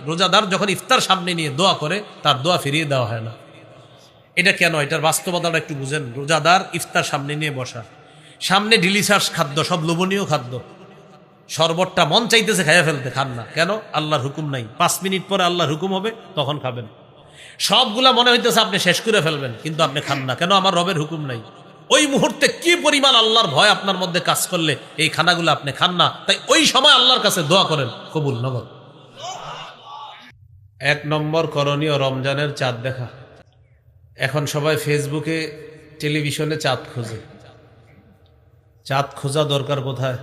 রোজাদার যখন ইফতার সামনে নিয়ে দোয়া করে তার দোয়া ফিরিয়ে দেওয়া হয় না। এটা কেন? এটার বাস্তবতাটা একটু বুঝেন। রোজাদার ইফতার সামনে নিয়ে বসা, সামনে ডিলিশাস খাদ্য, সব লোভনীয় খাদ্য, শরবতটা মন চাইতেছে খাইয়া ফেলতে, খান না কেন? আল্লাহর হুকুম নাই, 5 মিনিট পরে আল্লাহর হুকুম হবে, তখন খাবেন। সবগুলা মনে হইতেছে আপনি শেষ করে ফেলবেন, কিন্তু আপনি খান না কেন? আমার রবের হুকুম নাই। ওই মুহূর্তে কি পরিমাণ আল্লাহর ভয় আপনার মধ্যে কাজ করলে এই খানাগুলো আপনি খান না, তাই ওই সময় আল্লাহর কাছে দোয়া করেন, কবুল নগদ। 1 নম্বর করণীয় রমজানের চাঁদ দেখা। এখন সবাই ফেসবুকে, টেলিভিশনে চাঁদ খোঁজে। চাঁদ খোঁজা দরকার কোথায়?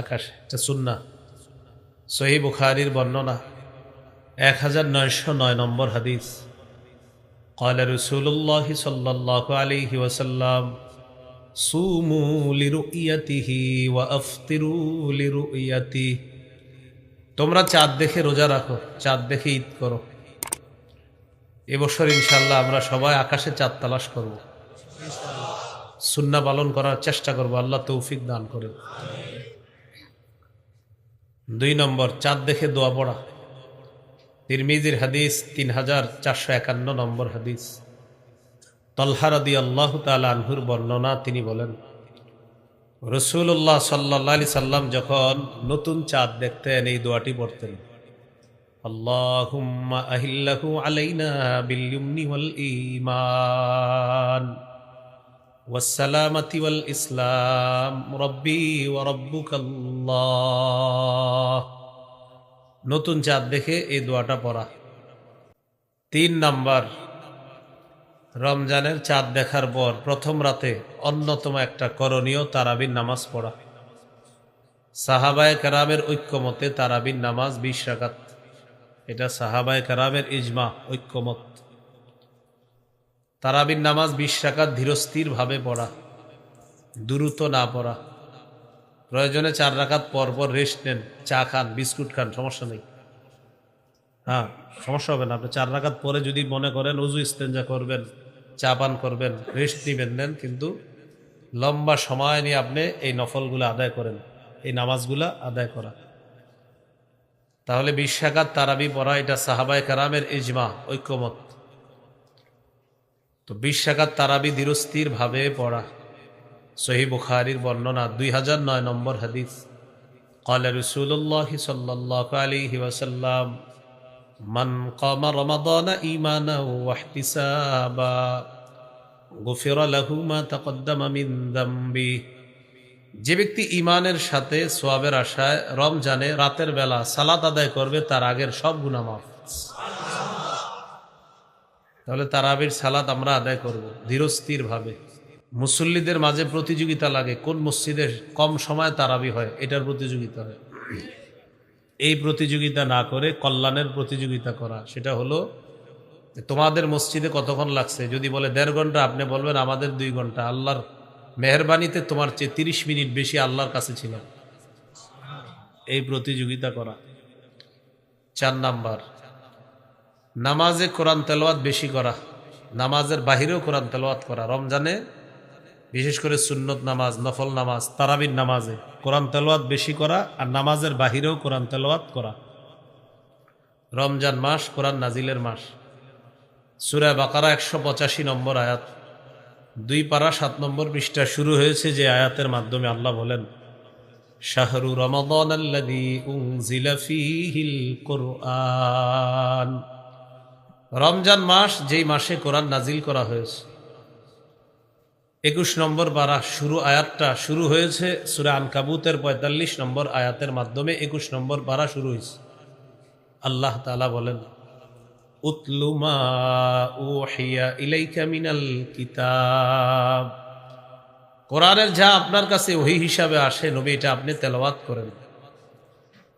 আকাশে। এটা সুন্নাহ, সহিহ বুখারীর বর্ণনা, 1909 নম্বর হাদিস। قال رسول الله صلى الله عليه وسلم صوموا لرؤيته وافطروا لرؤيته। তোমরা চাঁদ দেখে রোজা রাখো, চাঁদ দেখে ঈদ করো। এবছর ইনশাআল্লাহ আমরা সবাই আকাশে চাঁদ তালাশ করব, সুন্নাহ পালন করার চেষ্টা করব, আল্লাহ তৌফিক দান করেন। 2 নম্বর, চাঁদ দেখে দোয়া পড়া। তিরমিজির হাদিস, 3451 নম্বর হাদিস। তলহা রাদিয়াল্লাহু তাআলা আনহুর বর্ণনা, তিনি বলেন রাসূলুল্লাহ সাল্লাল্লাহু আলাইহি সাল্লাম যখন নতুন চাঁদ দেখতেন এই দোয়াটি পড়তেন, আল্লাহুম্মা আহিল্লাহু আলাইনা বিল ইয়ুমনি ওয়াল ঈমান ওয়াস সালামাতি ওয়াল ইসলাম রব্বি ওয়া রাব্বুকাল্লাহ। নতুন চাঁদ দেখে এই দোয়াটা পড়া। 3 নাম্বার, রমজানের চাঁদ দেখার পর প্রথম রাতে অন্যতম একটা করণীয় তারাবির নামাজ পড়া। সাহাবায়ে কেরামের ঐক্যমতে তারাবির নামাজ 20 রাকাত। এটা সাহাবায়ে কেরামের ইজমা, ঐক্যমত। তারাবির নামাজ 20 রাকাত ধীরস্থির ভাবে পড়া, দ্রুত না পড়া। প্রয়োজনে 4 রাকাত পর পর রেস্ট নেন, চা খান, বিস্কুট খান, সমস্যা নেই। হ্যাঁ, সমস্যা হবে না। আপনি 4 রাকাত পরে যদি মনে করেন ওযু ইস্তেঞ্জা করবেন, চা পান করবেন, রেস্ট নিবেন, নেন, কিন্তু লম্বা সময় নিয়ে আপনি এই নফলগুলো আদায় করেন, এই নামাজগুলা আদায় করা। তাহলে 20 রাকাত তারাবি পড়া, এটা সাহাবায়ে কেরামের ইজমা, ঐক্যমত। তো 20 রাকাত তারাবি ধীরস্থির ভাবে পড়া। সহিহ বুখারীর বর্ণনা, 2009 নম্বর হাদিস। قال رسول الله صلى الله عليه وسلم من قام رمضان إيمانا واحتسابا غفر له ما تقدم من ذنبه। যে ব্যক্তি ঈমানের সাথে সওয়াবের আশায় রমজানে রাতের বেলা সালাত আদায় করবে, তার আগের সব গুনাহ মাফ। তাহলে তারাবির সালাত আমরা আদায় করব ধীরস্থির ভাবে। মুসল্লিদের মাঝে প্রতিযোগিতা লাগে, কোন মসজিদে কম সময় তারাবি হয়, এটার প্রতিযোগিতা হয়। এই প্রতিযোগিতা না করে কল্যাণের প্রতিযোগিতা করা। সেটা হলো তোমাদের মসজিদে কতক্ষণ লাগছে, যদি বলে 1.5 ঘন্টা, আপনি বলবেন আমাদের 2 ঘন্টা। আল্লাহর মেহেরবানিতে তোমার চেয়ে 30 মিনিট বেশি আল্লাহর কাছে ছিলাম। এই প্রতিযোগিতা করা। 4 নাম্বার, নামাজে কোরআন তেলাওয়াত বেশি করা, নামাজের বাহিরেও কোরআন তেলাওয়াত করা। রমজানে বিশেষ করে সুন্নত নামাজ, নফল নামাজ, তারাবির নামাজে কোরআন তেলাওয়াত বেশি করা, আর নামাজের বাহিরেও কোরআন তেলাওয়াত করা। রমজান মাস কোরআন নাজিলের মাস। সূরা বাকারা 185 নম্বর আয়াত, 2 পারা 7 নম্বর পৃষ্ঠা শুরু হয়েছে যে আয়াতের মাধ্যমে আল্লাহ বলেন, শাহরু রমাদানাল্লাযী উনজিলা ফীহিল কুরআন। রমজান মাস যেই মাসে কোরআন নাজিল করা হয়েছে। 21 নম্বর পারা শুরু আয়াতটা শুরু হয়েছে সূরা আনকাবুতের 45 নম্বর আয়াতের মাধ্যমে। 21 নম্বর পারা শুরু হয়েছে। আল্লাহ তাআলা বলেন, উতলু মা উহিয়া ইলাইকা মিনাল কিতাব। কোরআনের যা আপনার কাছে ওহী হিসাবে আসে নবী, এটা আপনি তেলাওয়াত করেন।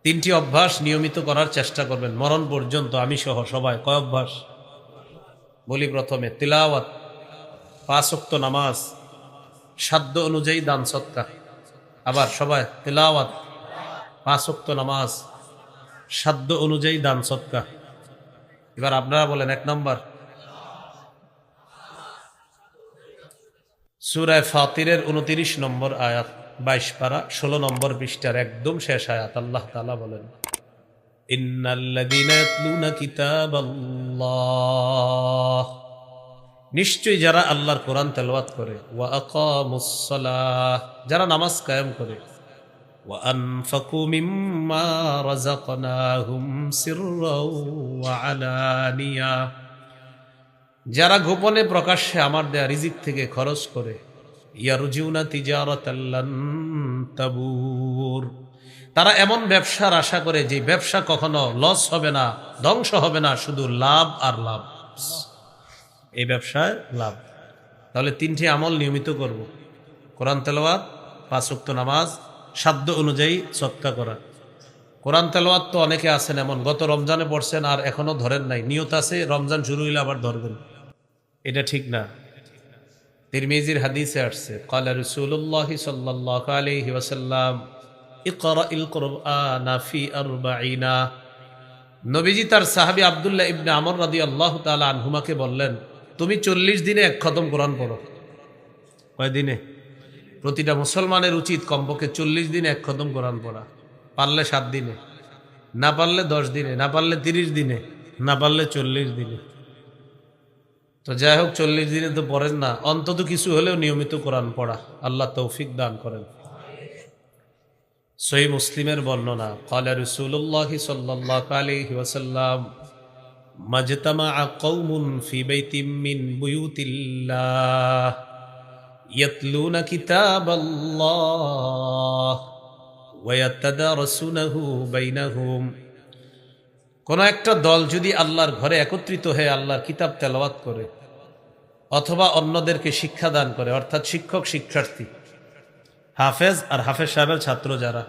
3টি অভ্যাস নিয়মিত করার চেষ্টা করবেন মরণ পর্যন্ত, আমি সহ সবাই। কয় অভ্যাস বলি? প্রথমে তিলাওয়াত, 5 ওয়াক্ত নামাজ, সাধ্য অনুযায়ী দান সদকা। আবার সবাই তিলাওয়াত, 5 ওয়াক্ত নামাজ, সাধ্য অনুযায়ী দান সদকা। এবার আপনারা বলেন 1 নম্বর, সূরা ফাতিরের 29 নম্বর আয়াত, 22 পারা 16 নম্বর পৃষ্ঠার একদম শেষ আয়াত। আল্লাহ তাআলা বলেন, ইন্নাল্লাযীনা ইয়াতলুনা কিতাবাল্লাহ, নিশ্চয়ই যারা আল্লাহর কোরআন তেলাওয়াত করে, ওয়া আকামুস সালাহ, যারা নামাজ কায়েম করে, ওয়া আনফাকু মিম্মা রাযাকনাহুম সিররাও ওয়া আলানিয়া, যারা গোপনে প্রকাশ্যে আমার দেয়া রিজিক থেকে খরচ করে, ইয়ারজুনা তিজারাতাল লান তাবুর, তারা এমন ব্যবসার আশা করে যে ব্যবসা কখনো লস হবে না, ধ্বংস হবে না, শুধু লাভ আর লাভ, এই ব্যবসায় লাভ। তাহলে তিনটি আমল নিয়মিত করব: কোরআন তেলাওয়াত, 5 ওয়াক্ত নামাজ, সাধ্য অনুযায়ী সদকা করা। কোরআন তেলাওয়াত তো অনেকে আছেন এমন গত রমজানে পড়ছেন আর এখনো ধরেন নাই, নিয়ত আছে রমজান শুরু হইলে আবার ধরবেন, এটা ঠিক না। তিরমিজির হাদিসে আসছে, ক্বালা রাসূলুল্লাহ সাল্লাল্লাহু আলাইহি ওয়াসাল্লাম ইকরাইল কুরআনা ফি 40, নবীজি তার সাহাবী আব্দুল্লাহ ইবনে আমর রাদিয়াল্লাহু তাআলা আনহুমাকে বললেন, তুমি 40 দিনে এক খতম কোরআন পড়ো। কয় দিনে? প্রতিটা মুসলমানের উচিত কমপক্ষে 40 দিনে এক খতম কোরআন পড়া, পারলে 7 দিনে, না পারলে 10 দিনে, না পারলে 30 দিনে, না পারলে 40 দিনে। তো যাই হোক, 40 দিনে তো পড়েন না, অন্তত কিছু হলেও নিয়মিত কোরআন পড়া, আল্লাহ তৌফিক দান করেন। সহিহ মুসলিমের বর্ণনা, ক্বালা রাসূলুল্লাহ সাল্লাল্লাহু আলাইহি ওয়াসাল্লাম মাজতামাআ কওমুন ফি বাইতিম মিন বুয়ুতিল্লাহ ইয়াতলুনা কিতাবাল্লাহ ওয়া ইয়াতাদারাসুনাহু বাইনাহুম, কোন একটা দল যদি আল্লাহর ঘরে একত্রিত হয়ে আল্লাহর কিতাব তেলাওয়াত করে অথবা অন্যদেরকে শিক্ষা দান করে, অর্থাৎ শিক্ষক শিক্ষার্থী, হাফেজ আর হাফেজ সাহেবের ছাত্র যারা,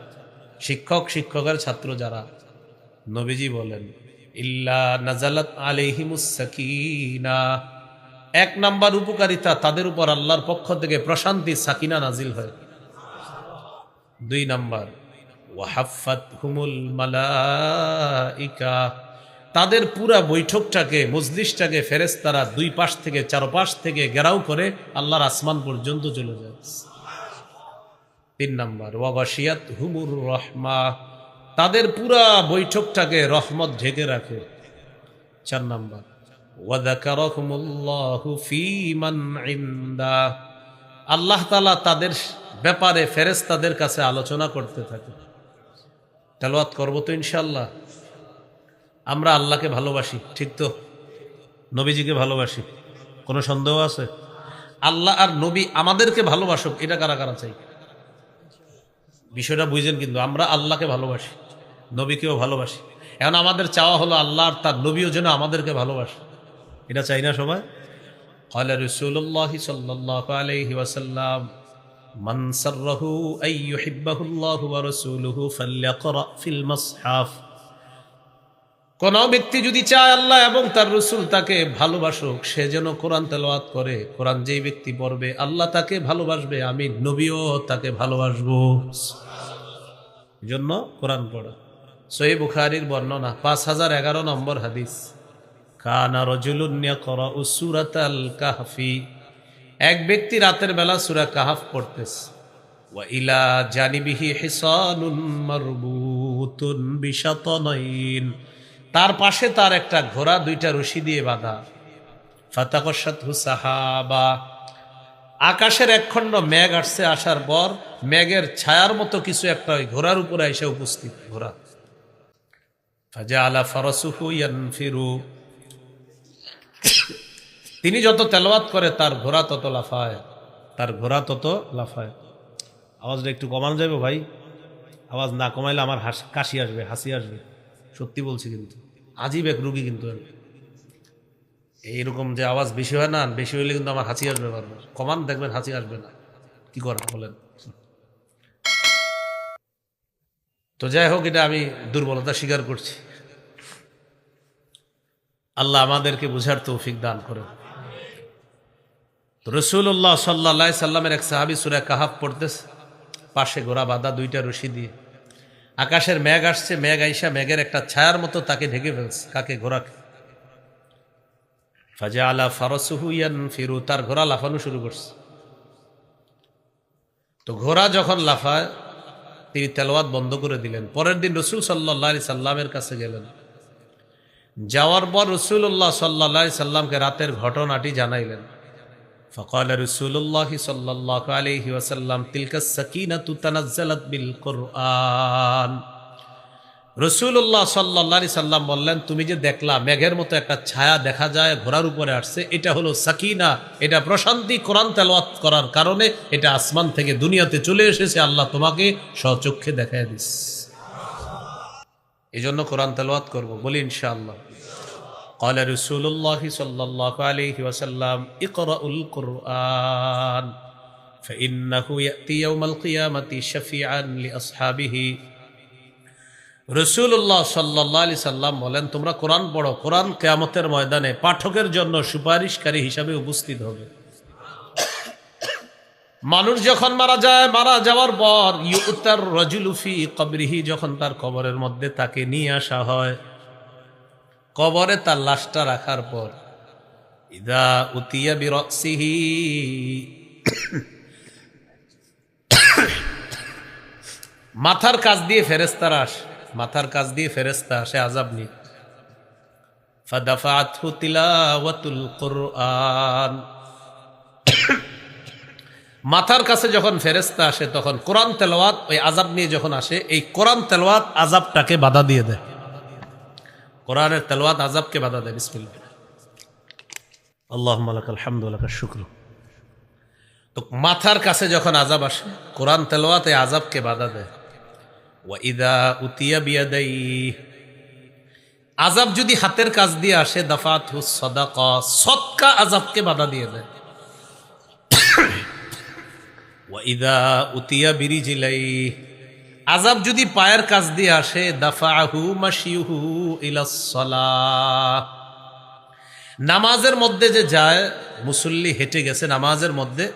শিক্ষক শিক্ষকের ছাত্র যারা, নবীজি বলেন ইল্লা নাজালাত আলাইহিমুস সাকিনা, 1 নাম্বার উপকারিতা, তাদের উপর আল্লাহর পক্ষ থেকে প্রশান্তি সাকিনা নাজিল হয়। 2 নাম্বার ওয়াহাফাতহুমুল মালাইকা, তাদের পুরা বৈঠকটাকে, মজলিসটাকে ফেরেশতারা 2 পাশ থেকে 4 পাশ থেকে ঘেরাও করে আল্লাহর আসমান পর্যন্ত চলে যায়। 3 নাম্বার ওয়াগাশিয়াতহুমুর রাহমা, তাদের পুরা বৈঠকটাকে রহমত ঢেকে রাখে। 4 নাম্বার ওয়াযাকারাহুমুল্লাহু ফী মান ইনদা, আল্লাহ তাআলা তাদের ব্যাপারে ফেরেশতাদের কাছে আলোচনা করতে থাকে। তেলাওয়াত করব তো ইনশাআল্লাহ। আমরা আল্লাহকে ভালোবাসি, ঠিক তো? নবীজিকে ভালোবাসি, কোনো সন্দেহ আছে? আল্লাহ আর নবী আমাদেরকে ভালোবাসুক, এটা কারা কারা চাই? বিষয়টা বুঝেন, কিন্তু আমরা আল্লাহকে ভালোবাসি, নবীকেও ভালোবাসি। এখন আমাদের চাওয়া হলো আল্লাহ আর তার নবীও যেন আমাদেরকে ভালোবাসে, এটা চাই না সবাই? ক্বালা রাসূলুল্লাহ সাল্লাল্লাহু আলাইহি ওয়াসাল্লাম মান সাররাহু আই ইউহিব্বাহুল্লাহু ওয়া রাসূলুহু ফালইকরা ফিল মুসহাফ, কোন ব্যক্তি যদি চায় আল্লাহ এবং তার রাসূল তাকে ভালোবাসুক, সে যেন কোরআন তেলাওয়াত করে। কোরআন যেই ব্যক্তি পড়বে আল্লাহ তাকে ভালোবাসবে, আমি নবীও তাকে ভালোবাসবো। জন্য কোরআন পড়া। সহিহ বুখারীর বর্ণনা, 5011 নম্বর হাদিস, কানা রাজুলুন ইয়াকরাউ সূরাতাল কাহফি, এক ব্যক্তি রাতের বেলা সূরা কাহফ পড়তেছে, ওয়া ইলা জানিবিহি হিসানুন মারবুতুন বিশাতানাইন, তার পাশে তার একটা ঘোড়া 2টা রশি দিয়ে বাঁধা। ফাতাকাশাতহু সাহাবা, আকাশের একখণ্ড মেঘ আসছে, আসার পর মেঘের ছায়ার মতো কিছু একটা ওই ঘোড়ার উপরে এসে উপস্থিত। ঘোড়া ফাজাআলা ফারাসুহু ইয়ানফিরু, তিনি যত তেলাওয়াত করে তার ঘোড়া তত লাফায়, তার ঘোড়া তত লাফায়। আওয়াজটা একটু কমানো যাবে ভাই? আওয়াজ না কমাইলে আমার কাশি আসবে, হাসি আসবে, সত্যি বলছি। কিন্তু আজীব এক রুগী, কিন্তু এইরকম যে আওয়াজ বেশি হয় না, বেশি হইলে কিন্তু আমার হাসি আসবে বারবার। কমান, দেখবেন হাসি আসবে না, কি করা বলেন? তো যাই হোক, এটা আমি দুর্বলতা স্বীকার করছি। আল্লাহ আমাদেরকে বুঝার তৌফিক দান করেন। তো রাসূলুল্লাহ সাল্লাল্লাহু আলাইহি সাল্লামের এক সাহাবী সূরা কাহফ পড়তেছে, পাশে ঘোড়া বাঁধা 2টা রশি দিয়ে। আকাশের মেঘ আসছে, মেঘ আইসা মেঘের একটা ছায়ার মতো তাকে ঢেকে ফেলছে, কাকে? ঘোড়াকে। ফাজাআলা ফারাসুহু ইয়ানফিরু, তার ঘোড়া লাফানো শুরু করছে। তো ঘোড়া যখন লাফায় তিনি তেলাওয়াত বন্ধ করে দিলেন। পরের দিন রাসূল সাল্লাল্লাহু আলাইহি সাল্লামের কাছে গেলেন। যাওয়ার পর রাসূলুল্লাহ সাল্লাল্লাহু আলাইহি সাল্লামকে রাতের ঘটনাটি জানাইলেন। ফাকালা রাসূলুল্লাহ সাল্লাল্লাহু আলাইহি ওয়াসাল্লাম তিলকা সাকিনাতু তানাজ্জালাত বিল কুরআন। রাসূলুল্লাহ সাল্লাল্লাহু আলাইহি সাল্লাম বললেন, তুমি যে দেখলা মেঘের মতো একটা ছায়া দেখা যায় ঘোড়ার উপরে আসছে, এটা হলো সাকিনা, এটা প্রশান্তি। কোরআন তেলাওয়াত করার কারণে এটা আসমান থেকে দুনিয়াতে চলে এসেছে, আল্লাহ তোমাকে স্বচক্ষে দেখায় দিস। এই জন্য কোরআন তেলাওয়াত করবো, বলি ইনশাআল্লাহ। قال رسول الله صلى الله عليه وسلم اقرأوا القرآن فإنه يأتي يوم القيامة شفيعا لأصحابه। রাসূলুল্লাহ সাল্লাল্লাহু আলাইহি সাল্লাম বলেন, তোমরা কোরআন পড়ো, কোরআন কিয়ামতের ময়দানে পাঠকের জন্য সুপারিশকারী হিসাবে উপস্থিত হবে। মানুষ যখন মারা যায়, মারা যাওয়ার পর ইউতার রাজুলু ফি কবরিহি, যখন তার কবরের মধ্যে তাকে নিয়ে আসা হয়, কবরে তার লাশটা রাখার পর ইদা উতিয়া বিরাসিহি, মাথার কাছ দিয়ে ফেরেশতারা আসে, মাথার কাছ দিয়ে ফেরেশতা আসে আযাব নিয়ে। ফাদাফাতহু তিলাওয়াতুল কুরআন, মাথার কাছে যখন ফেরেশতা আসে তখন কোরআন তেলাওয়াত ওই আযাব নিয়ে যখন আসে, এই কোরআন তেলাওয়াত আযাবটাকে বাধা দিয়ে দেয়। কোরআনের তেলাওয়াত আযাবকে বাধা দেয়। বিসমিল্লাহ, আল্লাহুম্মা লাকাল হামদু ওয়া লাকাশ শুকরু। তো মাথার কাছে যখন আযাব আসে, কোরআন তেলাওয়াত এই আযাবকে বাধা দেয়। ওয়া ইযা উতিয়া বিয়াদাইহি, আযাব যদি হাতের কাছ দিয়ে আসে, দাফাতহু সাদাকা, সদকা আযাবকে বাধা দিয়ে দেয়। ওয়া ইযা উতিয়া বিরিজিলাইহি, আযাব যদি পায়ের কাছ দিয়ে আসে, দাফাহু মাশিহু ইলাস সালাহ, নামাজের মধ্যে যে যায়, মুসল্লি হেঁটে গেছে নামাজের মধ্যে,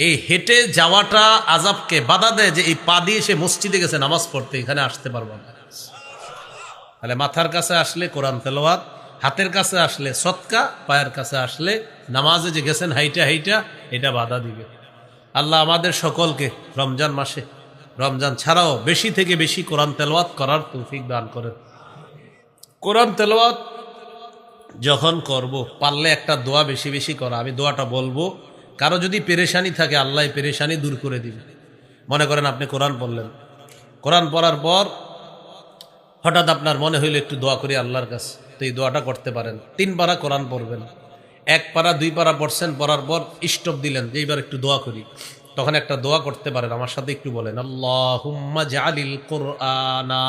এই হেঁটে যাওয়াটা আযাবকে বাধা দেয় যে এই পা দিয়ে সে মসজিদে গেছে নামাজ পড়তে, এখানে আসতে পারবো না। তাহলে মাথার কাছে আসলে কোরআন তেলাওয়াত, হাতের কাছে আসলে সদকা, পায়ের কাছে আসলে নামাজে যে গেছেন হাইটা হাইটা, এটা বাধা দিবে। আল্লাহ আমাদের সকলকে রমজান মাসে, রমজান ছাড়াও বেশি থেকে বেশি কোরআন তেলাওয়াত করার তৌফিক দান করেন। কোরআন তেলাওয়াত যখন করব, পারলে একটা দোয়া বেশি বেশি করা। আমি দোয়াটা বলবো, কারো যদি পেরেশানি থাকে আল্লাহ পেরেশানি দূর করে দিবে। মনে করেন আপনি কোরআন পড়লেন, কোরআন পড়ার পর হঠাৎ আপনার মনে হইলো একটু দোয়া করি আল্লাহর কাছে, তো এই দোয়াটা করতে পারেন। 3 পারা কোরআন পড়বেন, 1 পারা 2 পারা পড়ছেন, পড়ার পর স্টপ দিলেন যে এইবার একটু দোয়া করি, তখন একটা দোয়া করতে পারেন। আমার সাথে একটু বলেন, আল্লাহুম্মা জাআলিল কুরআনা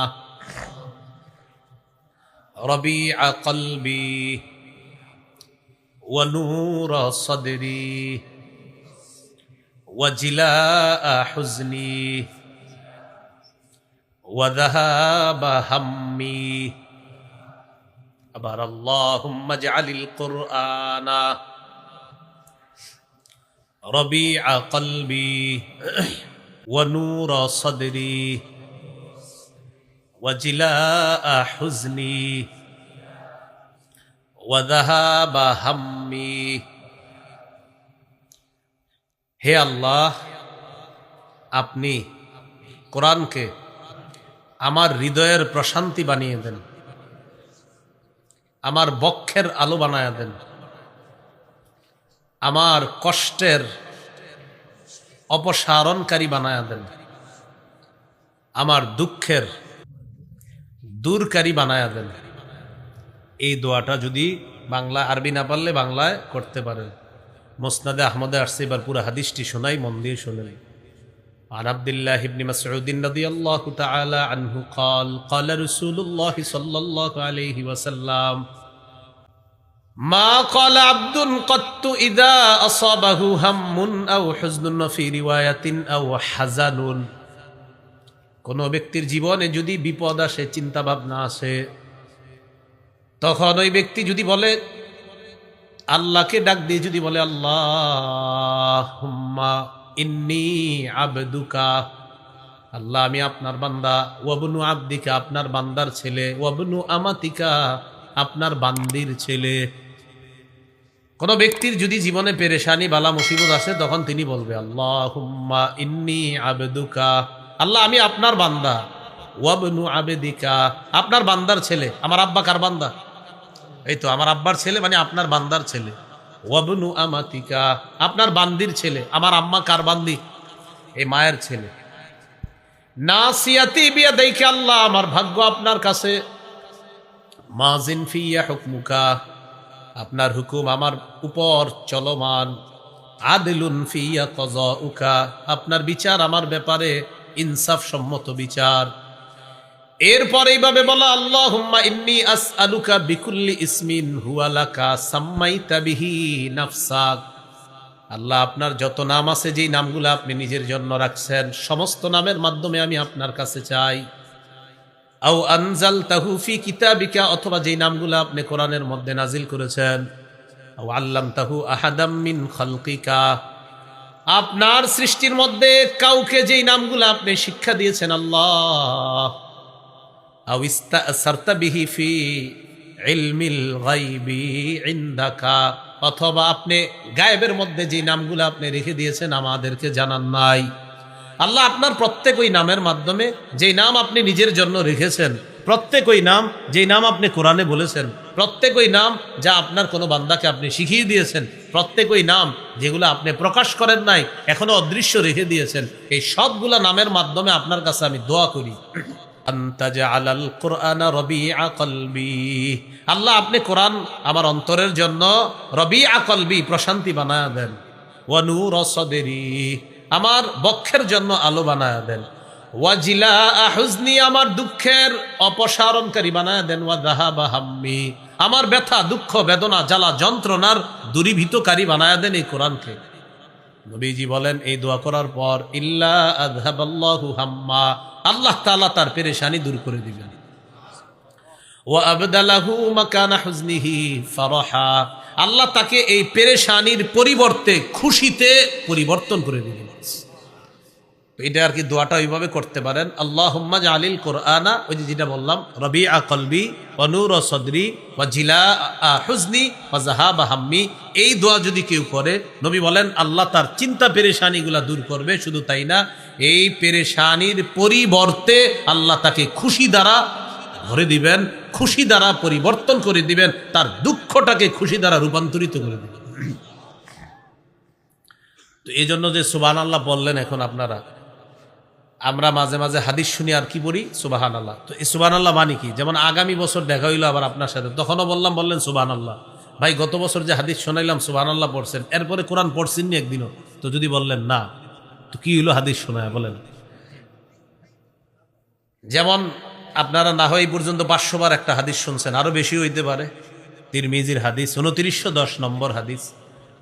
রবিআ কলবি ওয়া নূরা সাদরি ওয়া জিলাআ হুজনি ওয়া যাহাবা হাম্মি। আবার আল্লাহুম্মা জাআলিল কুরআনা রবিআ কলবি ওয়া নূরা সাদরি ওয়া জিলাআ হুজনি ওয়া যাহাবা হাম্মি। হে আল্লাহ, আপনি কোরআনকে আমার হৃদয়ের প্রশান্তি বানিয়ে দেন, আমার বক্ষের আলো বানায়া দেন, আমার কষ্টের অপসারণকারী বানায়া দেন, আমার দুঃখের দূরকারী বানায়া দেন। এই দোয়াটা যদি বাংলা আরবি না পারলে বাংলায় করতে পারেন। মুসনাদে আহমদে আসছে, এবার পুরো হাদিসটি শোনাই, মন দিয়ে শোনেন। عن عبد الله بن مسعود رضي الله تعالى عنه قال قال رسول الله صلى الله عليه وسلم ما قال عبد قط إذا أصابه هم أو حزن في رواية أو حزن। কোন ব্যক্তির জীবনে যদি বিপদ আসে, চিন্তা ভাবনা আসে, তখন ওই ব্যক্তি যদি বলে, আল্লাহকে ডাক দিয়ে যদি বলে, আল্লাহুম্মা ইন্নী আবদুকা, আল্লাহ আমি আপনার বান্দা, ওয়াবনু আবদিকা, আপনার বান্দার ছেলে, ওয়াবনু আমাতিকা, আপনার বান্দির ছেলে। কোন ব্যক্তির যদি জীবনে পেরেশানি বালা মুসিবত আসে, তখন তিনি বলবে, আল্লাহুম্মা ইন্নী আবদুকা, আল্লাহ আমি আপনার বান্দা, ওয়াবনু আবেদিকা, আপনার বান্দার ছেলে। আমার আব্বা কার বান্দা? এই তো আমার আব্বার ছেলে, মানে আপনার বান্দার ছেলে। ওয়াবনু আমাতিকা, আপনার বান্দির ছেলে। আমার আম্মা কার বান্দি? এই মায়ের ছেলে। নাসিয়াতি বিয়াদাইকা, আল্লাহ আমার ভাগ্য আপনার কাছে। মাজিন ফিয়া হুকমুকা, আপনার হুকুম আমার উপর চলমান। আদিলুন ফিয়া কযাউকা, আপনার বিচার আমার ব্যাপারে ইনসাফ সম্মত বিচার। এরপর এইভাবে বলা, আল্লাহুম্মা ইন্নী আসআলুকা বিকুল্লি ইসমিন হুয়া লাকা সাম্মাইতা বিহি নাফসাক, আল্লাহ আপনার যত নাম আছে, যেই নামগুলো আপনি নিজের জন্য রাখছেন, সমস্ত নামের মাধ্যমে আমি আপনার কাছে চাই। আও আনজালতাহু ফি কিতাবিকা, অথবা যেই নামগুলো আপনি কোরআনের মধ্যে নাজিল করেছেন। আও আল্লামতাহু আহাদাম মিন খালকিকা, আপনার সৃষ্টির মধ্যে কাউকে যেই নামগুলো আপনি শিক্ষা দিয়েছেন আল্লাহ। আও ইস্তাসারতা বিহি ফি ইলমিল গায়বি ইনদাকা, অথবা আপনি গায়েবের মধ্যে যে নামগুলো আপনি রেখে দিয়েছেন আমাদেরকে জানান নাই। আল্লাহ আপনার প্রত্যেক ওই নামের মাধ্যমে, যেই নাম আপনি নিজের জন্য রেখেছেন, প্রত্যেক ওই নাম যেই নাম আপনি কোরআনে বলেছেন, প্রত্যেক ওই নাম যা আপনার কোনো বান্দাকে আপনি শিখিয়ে দিয়েছেন, প্রত্যেক ওই নাম যেগুলো আপনি প্রকাশ করেন নাই, এখনো অদৃশ্য রেখে দিয়েছেন, এই সবগুলা নামের মাধ্যমে আপনার কাছে আমি দোয়া করি। আনতাজআলাল কুরআনা রবিআ কলবি, আল্লাহ আপনি কোরআন আমার অন্তরের জন্য রবিআ কলবি, প্রশান্তি বানায়া দেন। ওয়া নূর সদরি, আমার বক্ষের জন্য আলো বানায়া দেন। ওয়া জিলাআ হুজনি, আমার দুঃখের অপসারণকারী বানায়া দেন। ওয়া যাহাবা হাম্মি, আমার ব্যথা দুঃখ বেদনা জ্বালা যন্ত্রণার দূরীভূতকারী বানায়া দেন এই কোরআনকে। নবীজি বলেন এই দোয়া করার পর, ইল্লা আযহাবাল্লাহু হাম্মা, আল্লাহ তাআলা তার পেরেশানি দূর করে দিবেন। ওয়া আবদালাহু মাকানা হুজনিহি ফারাহা, আল্লাহ তাকে এই পেরেশানির পরিবর্তে খুশিতে পরিবর্তন করে দিবেন। এটা আর কি দোয়াটা ওইভাবে করতে পারেন, আল্লাহুম্মা জাআলিল কুরআনা, ওই যেটা বললাম, রবিআ কলবি ওয়া নূর সদরি ওয়া জিলাআ হুজনি ওয়া যাহাবা হাম্মি। এই দোয়া যদি কেউ করে, নবী বলেন আল্লাহ তার চিন্তা পেরেশানিগুলা দূর করবে। শুধু তাই না, এই পেরেশানির পরিবর্তে আল্লাহ তাকে খুশি দ্বারা ভরে দিবেন, খুশি দ্বারা পরিবর্তন করে দিবেন, তার দুঃখটাকে খুশি দ্বারা রূপান্তরিত করে দিবেন। তো এই জন্য যে সুবহানাল্লাহ বললেন, এখন আপনারা, আমরা মাঝে মাঝে হাদিস শুনি আর কি পড়ি সুবহানাল্লাহ। তো এই সুবহানাল্লাহ মানে কি? যেমন আগামী বছর দেখা হইলো আবার আপনার সাথে, তখনও বললেন সুবহানাল্লাহ। ভাই গত বছর যে হাদিস শোনাইলাম সুবহানাল্লাহ পড়ছেন, এরপরে কোরআন পড়ছেন নি একদিনও? তো যদি বললেন না, তো কি হইলো হাদিস শোনায় বলেন? যেমন আপনারা না হয় এই পর্যন্ত 500 বার একটা হাদিস শুনছেন, আরো বেশি হইতে পারে। তিরমিজির হাদিস 2910 নম্বর হাদিস,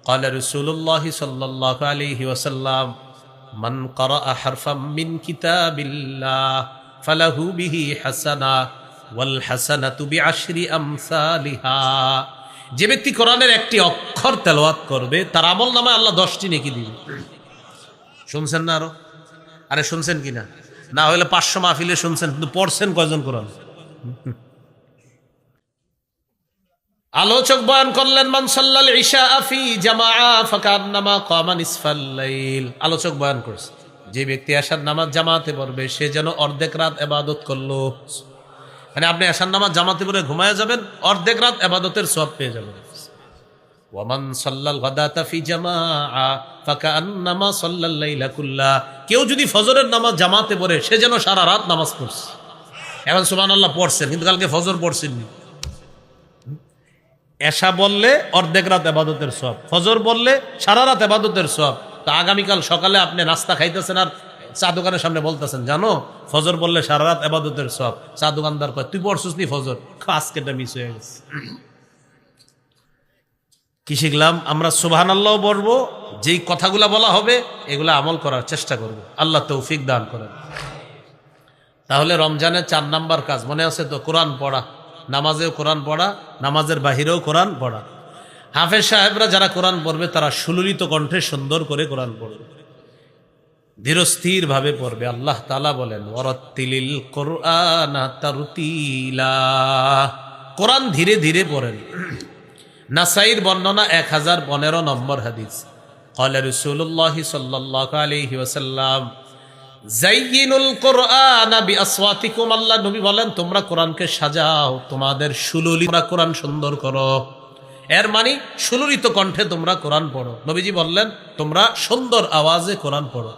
ক্বালা রাসূলুল্লাহ সাল্লাল্লাহু আলাইহি ওয়াসাল্লাম, মান ক্বারাআ হারফাম মিন কিতাবিল্লাহ ফালাহু বিহি হাসানা ওয়াল হাসানাতু বিআশরি আমসালিহা, যে ব্যক্তি কোরআনের একটি অক্ষর তেলাওয়াত করবে, তার আমলনামায় আল্লাহ 10টি নেকি দিবে। শুনছেন না? আরে শুনছেন কিনা? না হলে 500 মাহফিলে শুনছেন, কিন্তু পড়ছেন কয়জন কোরআন? আলোচক বয়ান করলেন, মান সাল্লাল ইশা ফি জামাআ ফাকান্নামা কামা নিসফাল লাইল। আলোচক বয়ান করছে, যে ব্যক্তি এশার নামাজ জামাতে পড়বে, সে যেন অর্ধেক রাত ইবাদত করলো। মানে আপনি এশার নামাজ জামাতে পড়ে ঘুমায় যাবেন, অর্ধেক রাত ইবাদতের সওয়াব পেয়ে যাবেন। ওয়া মান সাল্লাল গাদাতা ফি জামাআ ফাকান্নামা সাল্লাল লাইলা কুল্লা, কেউ যদি ফজরের নামাজ জামাতে পড়ে, সে যেন সারা রাত নামাজ পড়ছে। এখন সুবহানাল্লাহ পড়ছেন, কিন্তু কালকে ফজর পড়ছেননি। এশা বললে অর্ধেক রাত ইবাদতের সওয়াব, ফজর বললে সারা রাত ইবাদতের সওয়াব। তো আগামীকাল সকালে আপনি নাস্তা খাইতেছেন আর চা দোকানের সামনে বলতেছেন, জানো ফজর বললে সারা রাত ইবাদতের সওয়াব। চা দোকানদার কয়, তুই পড়ছিস নি ফজর? আজকেটা মিস হয়ে গেছে। কি শিখলাম আমরা? সুবহানাল্লাহ বলবো, যেই কথাগুলা বলা হবে এগুলা আমল করার চেষ্টা করব। আল্লাহ তৌফিক দান করেন। তাহলে রমজানের 4 নাম্বার কাজ মনে আছে তো? কোরআন পড়া, নামাজেও কোরআন পড়া, নামাজের বাহিরেও কোরআন পড়া। হাফেজ সাহেবরা যারা কোরআন পড়বে, তারা সুললিত কণ্ঠে সুন্দর করে কোরআন পড়বে, ধীরস্থির ভাবে পড়বে। আল্লাহ তাআলা বলেন, ওয়ারাত্তিলিল কুরআনা তারতিলা, কোরআন ধীরে ধীরে পড়েন। নাসাইর বর্ণনা 1015 নম্বর হাদিস, ক্বালা রাসূলুল্লাহ সাল্লাল্লাহু আলাইহি ওয়াসাল্লাম, যায়্যিনুল কুরআনা বিআসওয়াতিকুম, আল্লাহ নবী বলেন তোমরা কোরআনকে সাজাও, তোমাদের সুললিত, তোমরা কোরআন সুন্দর করো। এর মানে সুললিত কণ্ঠে তোমরা কোরআন পড়ো। নবীজি বললেন তোমরা সুন্দর আওয়াজে কোরআন পড়ো।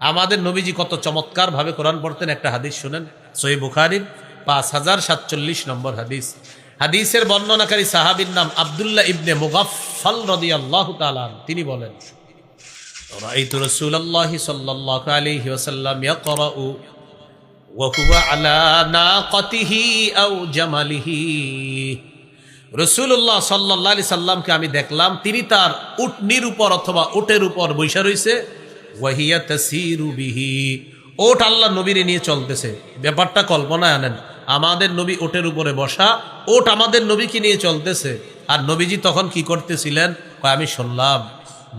আমাদের নবীজি কত চমৎকার ভাবে কোরআন পড়তেন, একটা হাদিস শুনেন, সহিহ বুখারীর 5047 নম্বর হাদিস। হাদিসের বর্ণনাকারী সাহাবীর নাম আব্দুল্লাহ ইবনে মুগাফফাল রাদিয়াল্লাহু তাআলা। তিনি বলেন রাআইতু রাসূলুল্লাহি সাল্লাল্লাহু আলাইহি ওয়াসাল্লাম ইয়াকরাউ ওয়া হুয়া আলা নাকাতিহি আও জামালিহি। রাসূলুল্লাহ সাল্লাল্লাহু আলাইহি সাল্লামকে আমি দেখলাম তিনি তার উটনির উপর অথবা উটের উপর বসে রয়েছে। ওয়াহিয়া তাসিরু বিহি, ওট আল্লাহ নবীরে নিয়ে চলতেছে। ব্যাপারটা কল্পনায় আনেন, আমাদের নবী ওটের উপরে বসা, ওট আমাদের নবীকে নিয়ে চলতেছে। আর নবীজি তখন কি করতেছিলেন? আমি শুনলাম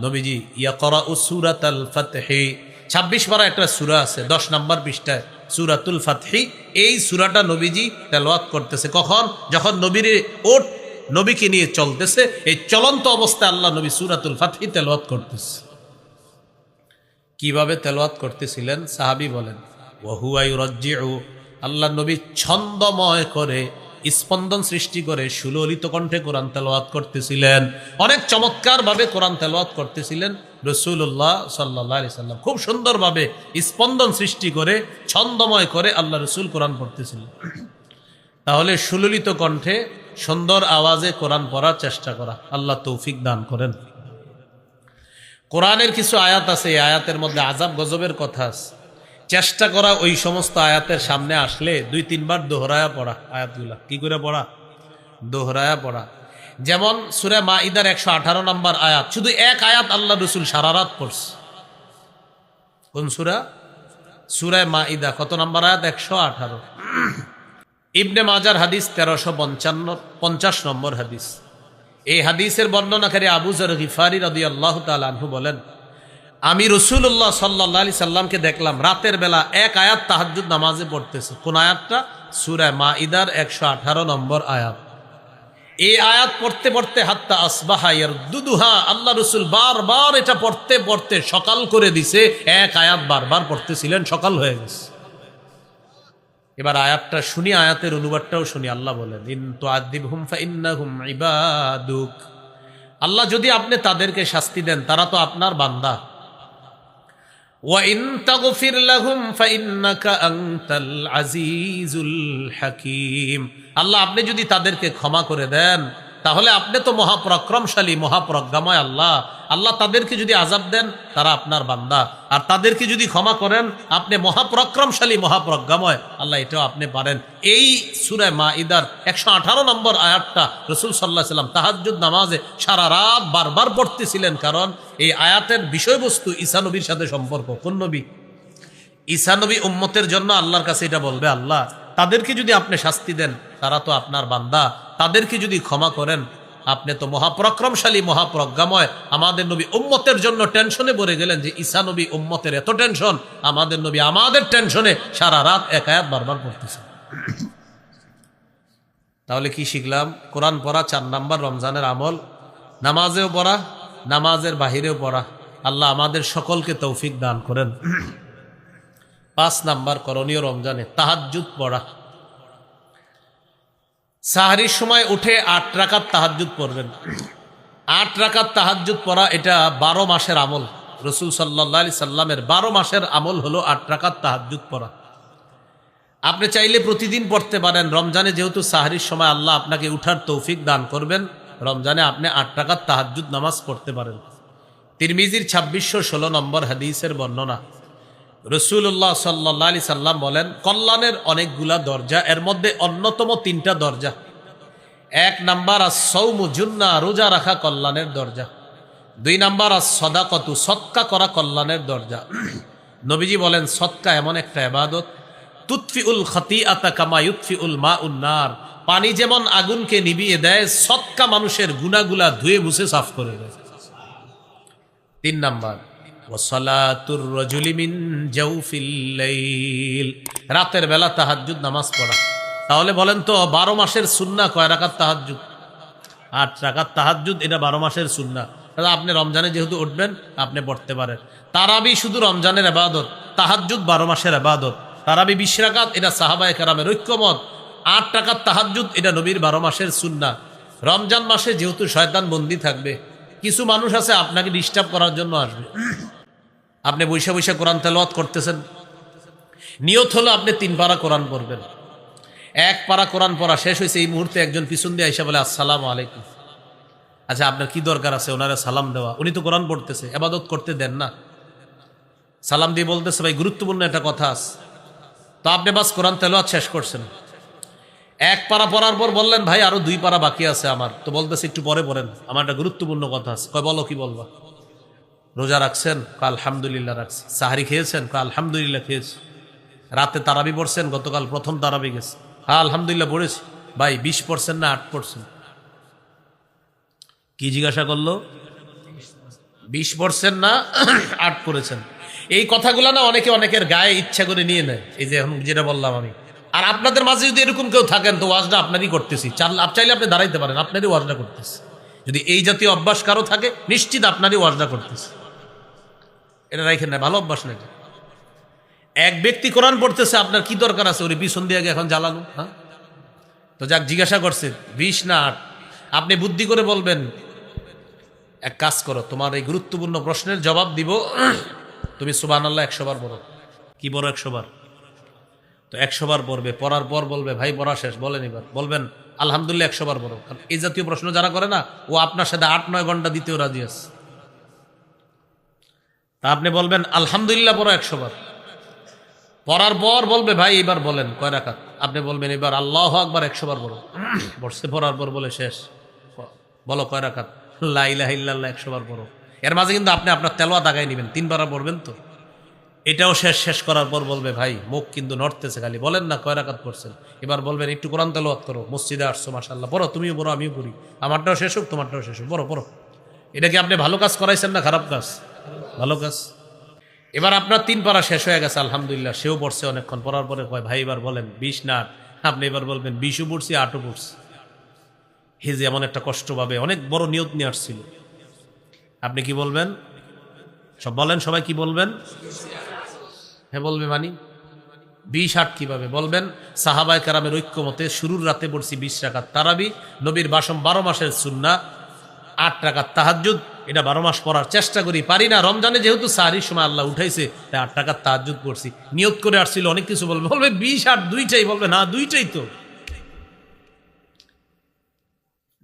নবীজি ইয়াকরাউ সূরাতাল ফাতহি, 26 পারা একটা সূরা আছে 10 নম্বর পৃষ্ঠায়, সূরাতুল ফাতহি। এই সূরাটা নবীজি তেলাওয়াত করতেছে। কখন? যখন নবীরে ওট নবীকে নিয়ে চলতেছে, এই চলন্ত অবস্থায় আল্লাহ নবী সূরাতুল ফাতহি তেলাওয়াত করতেছে। কিভাবে তেলাওয়াত করতেছিলেন? সাহাবী বলেন ওয়া হুয়া ইউরাজ্জিউ, আল্লাহ নবী ছন্দময় করে, স্পন্দন সৃষ্টি করে সুললিত কণ্ঠে কোরআন তেলাওয়াত করতেছিলেন। অনেক চমৎকার ভাবে কোরআন তেলাওয়াত করতেছিলেন রাসূলুল্লাহ সাল্লাল্লাহু আলাইহি সাল্লাম। খুব সুন্দরভাবে স্পন্দন সৃষ্টি করে, ছন্দময় করে আল্লাহ রাসূল কোরআন পড়তেছিলেন। তাহলে সুললিত কণ্ঠে সুন্দর আওয়াজে কোরআন পড়ার চেষ্টা করা, আল্লাহ তৌফিক দান করেন। কোরআনের কিছু আয়াত আছে, এই আয়াতের মধ্যে আযাব গজবের কথা আছে। চেষ্টা করা ওই সমস্ত আয়াতের সামনে আসলে 2-3 বার দোহরায়া পড়া আয়াতগুলা। কি করে পড়া? দোহরায়া পড়া। যেমন সূরা মাঈদার 118 নম্বর আয়াত, শুধু এক আয়াত আল্লাহ রাসূল সারা রাত পড়ছে। কোন সূরা? সূরা মাঈদা। কত নম্বর আয়াত? 118। ইবনে মাজার হাদিস 1350 নম্বর হাদিস। এই হাদিসের বর্ণনাকারী আবু যর গিফারি রাদিয়াল্লাহু তাআলা আনহু বলেন আমি রাসূলুল্লাহ সাল্লাল্লাহু আলাইহি সাল্লামকে দেখলাম রাতের বেলা এক আয়াত তাহাজ্জুদ নামাজে পড়তেছে। কোন আয়াতটা? সূরা মাঈদার 118 নম্বর আয়াত। এই আয়াত পড়তে পড়তে হাত্তা আসবাহা ইয়ারদুদুহা, আল্লাহ রাসূল বারবার এটা পড়তে পড়তে সকাল করে দিছে। এক আয়াত বারবার পড়তেছিলেন, সকাল হয়ে গেছে। এবার আয়াতটা শুনি, আয়াতের অনুবাদটাও শুনি। আল্লাহ বলেন ইন তুআযিবহুম ফাইন্নাহুম ইবাদুক, আল্লাহ যদি আপনি তাদেরকে শাস্তি দেন তারা তো আপনার বান্দা। ওয়া ইন তাগফির লাহুম ফাইন্নাকা আনতাল আজিজুল হাকীম, আল্লাহ আপনি যদি তাদেরকে ক্ষমা করে দেন তাহলে আপনি তো মহাপরাক্রমশালী, মহাপ্রজ্ঞাময় আল্লাহ। আল্লাহ তাদেরকে যদি আযাব দেন তারা আপনার বান্দা, আর তাদেরকে যদি ক্ষমা করেন আপনি মহাপরাক্রমশালী, মহাপ্রজ্ঞাময় আল্লাহ, এটাও আপনি পারেন। এই সূরা মাঈদার 118 নম্বর আয়াতটা রাসূল সাল্লাল্লাহু আলাইহি সাল্লাম তাহাজ্জুদ নামাজে সারা রাত বারবার পড়তেছিলেন। কারণ এই আয়াতের বিষয়বস্তু ঈসা নবীর সাথে সম্পর্ক। কোন নবী? ঈসা নবী উম্মতের জন্য আল্লাহর কাছে এটা বলবে, আল্লাহ তাদেরকে যদি আপনি শাস্তি দেন তারা তো আপনার বান্দা, তাদেরকে যদি ক্ষমা করেন আপনি তো মহাপরাক্রমশালী, মহাপ্রজ্ঞাময়। আমাদের নবী উম্মতের জন্য টেনশনে পড়ে গেলেন যে ঈসা নবী উম্মতের এত টেনশন, আমাদের নবী আমাদের টেনশনে সারা রাত এক আয়াত বারবার পড়তেছে। তাহলে কি শিখলাম? কোরআন পড়া 4 নাম্বার রমজানের আমল। নামাজেও পড়া, নামাজের বাহিরেও পড়া। আল্লাহ আমাদের সকলকে তৌফিক দান করেন। 5 নাম্বার করণীয় রমজানে তাহাজ্জুদ পড়া। সাহরির সময় উঠে 8 রাকাত তাহাজ্জুদ পড়বেন। 8 রাকাত তাহাজ্জুদ পড়া এটা 12 মাসের আমল। রাসূল সাল্লাল্লাহু আলাইহি সাল্লামের 12 মাসের আমল হলো 8 রাকাত তাহাজ্জুদ পড়া। আপনি চাইলে প্রতিদিন পড়তে পারেন। রমজানে যেহেতু সাহরির সময় আল্লাহ আপনাকে উঠার তৌফিক দান করবেন, রমজানে আপনি 8 রাকাত তাহাজ্জুদ নামাজ পড়তে পারেন। তিরমিজির 2616 নম্বর হাদিসের বর্ণনা, রাসূলুল্লাহ সাল্লাল্লাহু আলাইহি সাল্লাম বলেন কল্যাণের অনেকগুলা দরজা, এর মধ্যে অন্যতম 3টা দরজা। 1 নাম্বার আস-সাওমু জুন্নাহ, রোজা রাখা কল্যাণের দরজা। 2 নাম্বার আস-সাদাকাতু, সদকা করা কল্যাণের দরজা। নবীজি বলেন সদকা এমন একটা ইবাদত, তুতফিউল খাতিআতা কামা ইউতফিউল মাউন নার, পানি যেমন আগুনকে নিভিয়ে দেয়, সদকা মানুষের গুনাহগুলা ধুয়ে মুছে সাফ করে দেয়। 3 নাম্বার ওয়াসালাতুর রাজুলি মিন জাওফিল লাইল, রাতের বেলা তাহাজ্জুদ নামাজ পড়া। তাহলে বলেন তো 12 মাসের সুন্নাহ কয় রাকাত তাহাজ্জুদ? 8 রাকাত তাহাজ্জুদ, এটা 12 মাসের সুন্নাহ। আপনি রমজানে যেহেতু উঠবেন আপনি পড়তে পারেন। তারাবি শুধু রমজানের ইবাদত, তাহাজ্জুদ 12 মাসের ইবাদত। তারাবি 20 রাকাত, এটা সাহাবায়ে কেরামের ঐক্যমত। 8 রাকাত তাহাজ্জুদ, এটা নবীর 12 মাসের সুন্নাহ। রমজান মাসে যেহেতু শয়তান বন্দী থাকবে, কিছু মানুষ আছে আপনাকে ডিস্টার্ব করার জন্য আসবে। আপনি বৈশা বৈশা কোরআন তেলাওয়াত করতেছেন, নিয়ত হলো আপনি 3 পারা কোরআন পড়বেন। 1 পারা কোরআন পড়া শেষ হয়েছে, এই মুহূর্তে একজন পিছন দিয়ে আইসা বলে আসসালামু আলাইকুম। আচ্ছা, আপনার কি দরকার আছে ওনারা সালাম দেওয়া? উনি তো কোরআন পড়তেছে, ইবাদত করতে দেন না। সালাম দিয়ে বলতেছে ভাই গুরুত্বপূর্ণ একটা কথা আছে। তো আপনি বাস কোরআন তেলাওয়াত শেষ করছেন, 1 পারা পড়ার পর বললেন ভাই আরো 2 পারা বাকি আছে আমার, তো বলতেছে একটু পরে পড়েন, আমার একটা গুরুত্বপূর্ণ কথা আছে। কয় বলো, কি বলবা? রোজা রাখছেন? কয় আলহামদুলিল্লাহ রাখছি। সাহারি খেয়েছেন? কয় আলহামদুলিল্লাহ খেয়েছি। রাতে তারাবি পড়ছেন? গতকাল প্রথম তারাবি গেছে। হ্যাঁ আলহামদুলিল্লাহ পড়েছি। ভাই 20 পড়ছেন না 8 পড়ছেন? কি জিজ্ঞাসা করলো? 20 পড়ছেন না 8 পড়েছেন? এই কথাগুলো না অনেকে অনেকের গায়ে ইচ্ছা করে নিয়ে নেয়, এই যে এখন যেটা বললাম আমি। আর আপনাদের মাঝে যদি এরকম কেউ থাকেন, তো ওয়াজটা আপনারই করতেছি, চাইলে আপনি দাঁড়াইতে পারেন, আপনারই ওয়াজটা করতেছি। যদি এই জাতীয় অভ্যাস কারো থাকে, নিশ্চিত আপনারই ওয়াজটা করতেছি। এটা রাখেন না, ভালো অভ্যাস নাকি? এক ব্যক্তি কোরআন পড়তেছে, আপনার কি দরকার আছে ওর পিছন দিয়ে এখন জ্বালানো? হ্যাঁ, তো যাক জিজ্ঞাসা করছে 20 না 8, আপনি বুদ্ধি করে বলবেন এক কাজ করো, তোমার এই গুরুত্বপূর্ণ প্রশ্নের জবাব দিব, তুমি সুবহানাল্লাহ 100 বার পড়ো। কি বড় 100 বার? তো 100 বার পড়বে, পড়ার পর বলবে ভাই পড়া শেষ, বলেন এবার। বলবেন আলহামদুলিল্লাহ 100 বার পড়ো। কারণ এই জাতীয় প্রশ্ন যারা করে না, ও আপনার সাথে 8-9 ঘন্টা দিতেও রাজি আছে। তা আপনি বলবেন আলহামদুলিল্লাহ পড়ো 100 বার। পড়ার পর বলবে ভাই এবার বলেন কয় রাকাত? আপনি বলবেন এবার আল্লাহু আকবার 100 বার পড়ো। বসে পড়ার পর বলে শেষ, বলো কয় রাকাত? লা ইলাহা ইল্লাল্লাহ 100 বার পড়ো। এর মাঝে কিন্তু আপনি আপনার তেলাওয়াত আগায় নেবেন, 3 বার পড়বেন তো। এটাও শেষ করার পর বলবে ভাই মুখ কিন্তু নড়তেছে, খালি বলেন না কয় রাকাত পড়ছেন। এবার বলবেন একটু কোরআন তেলাওয়াত করো, মসজিদে আসছো মাশাআল্লাহ, পড়ো, তুমিও পড়ো আমিও পড়ি, আমারটাও শেষ হোক তোমারটাও শেষ হোক, পড়ো। এটা কি আপনি ভালো কাজ করাইছেন না খারাপ কাজ? ভালো কাজ। এবার আপনার 3 পারা শেষ হয়ে গেছে আলহামদুলিল্লাহ, সেও পড়ছে অনেকক্ষণ, পড়ার পরে কয় ভাই এবার বলেন 20 না 8? আপনি এবার বলবেন 20ও পড়ছি 8ও পড়ছি। হে যে এমন একটা কষ্ট পাবে, অনেক বড় নিয়ত নিয়ে আসছিল। আপনি কি বলবেন? সব বলেন, সবাই কি বলবেন? হ্যাঁ বলবে, মানি 20-8 কিভাবে বলবেন? সাহাবায়ে কেরামের ঐক্যমতে শুরুর রাতে পড়ছি 20 রাকাত তারাবি, নবীর 12 মাসের সুন্নাহ, 8 রাকাত তাহাজ্জুদ। এটা 12 মাস পড়ার চেষ্টা করি, পারি না। রমজানে যেহেতু সাহরির সময় আল্লাহ উঠাইছে, তাই 8 রাকাত তাহাজ্জুদ পড়ছি। নিয়ত করে আসছিল, অনেক কিছু বলবে 20-8 দুইটাই, বলবে না দুইটাই তো।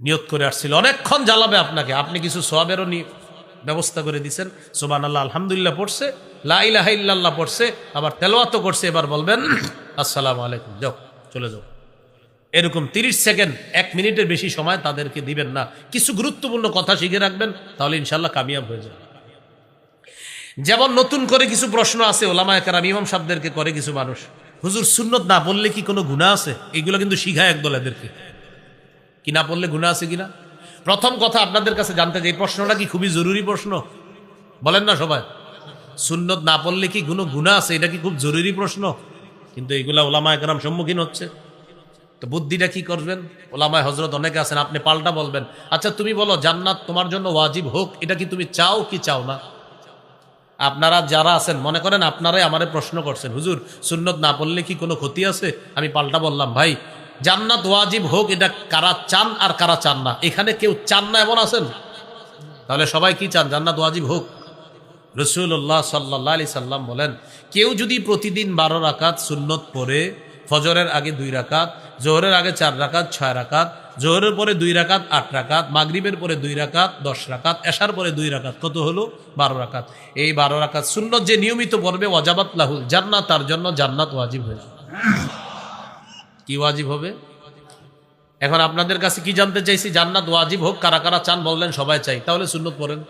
নিয়ত করে আসছিল, অনেকক্ষণ জ্বালাবে আপনাকে, আপনি কিছু সওয়াবেরও ব্যবস্থা করে দিচ্ছেন। সুবহানাল্লাহ আলহামদুলিল্লাহ পড়ছে, লা ইলাহা ইল্লাল্লাহ পড়ছে, আবার তেলাওয়াতও করছে। এবার বলবেন আসসালামু আলাইকুম, যাও চলে যাও। এরকম 30 সেকেন্ড, 1 মিনিটের বেশি সময় তাদেরকে দিবেন না। কিছু গুরুত্বপূর্ণ কথা শিখে রাখবেন, তাহলে ইনশাল্লাহ কামিয়াব হয়ে যাবে। যেমন নতুন করে কিছু প্রশ্ন আছে ওলামায়ে কেরাম, ইমাম সাহেবদেরকে করে কিছু মানুষ, হুজুর সুন্নত না বললে কি কোনো গুনাহ আছে? এগুলো কিন্তু শিখায় একদল এদেরকে, কি না পড়লে গুনাহ আছে কিনা। প্রথম কথা আপনাদের কাছে জানতে চাই, এই প্রশ্নটা কি খুবই জরুরি প্রশ্ন? বলেন না সবাই, সুন্নত না পড়লে কি কোনো গুনাহ আছে? এটা কি খুব জরুরি প্রশ্ন? কিন্তু এইগুলা ওলামায়ে কেরাম সম্মুখীন হচ্ছে। তো বুদ্ধিটা কি করবেন? ওলামায়ে হযরত অনেকে আছেন, আপনি পাল্টা বলবেন, আচ্ছা তুমি বলো জান্নাত তোমার জন্য ওয়াজিব হোক, এটা কি তুমি চাও কি চাও না? আপনারা যারা আছেন মনে করেন আপনারাই আমারে প্রশ্ন করছেন, হুজুর সুন্নত না পড়লে কি কোনো ক্ষতি আছে? আমি পাল্টা বললাম, ভাই জান্নাত ওয়াজিব হোক এটা কারা চান আর কারা চান না? এখানে কেউ চান না এমন আছেন? তাহলে সবাই কি চান? জান্নাত ওয়াজিব হোক। রাসূলুল্লাহ সাল্লাল্লাহু আলাইহি সাল্লাম বলেন, কেউ যদি প্রতিদিন 12 রাকাত সুন্নত পড়ে, ফজরের আগে 2 রাকাত, জোহরের আগে 4 রাকাত 6 রাকাত, জোহরের পরে 2 রাকাত 8 রাকাত, মাগরিবের পরে 2 রাকাত 10 রাকাত, এশার পরে 2 রাকাত, কত হলো? 12 রাকাত। এই 12 রাকাত সুন্নত যে নিয়মিত পড়বে, ওয়াজাবাত লাহুল জান্নাত, তার জন্য জান্নাত ওয়াজিব হয়ে যাবে। কি ওয়াজিব হবে? এখন আপনাদের কাছে কি জানতে চাইছি, জান্নাত ওয়াজিব হোক কারা কারা চান? বললেন সবাই চাই, তাহলে সুন্নত পড়েন।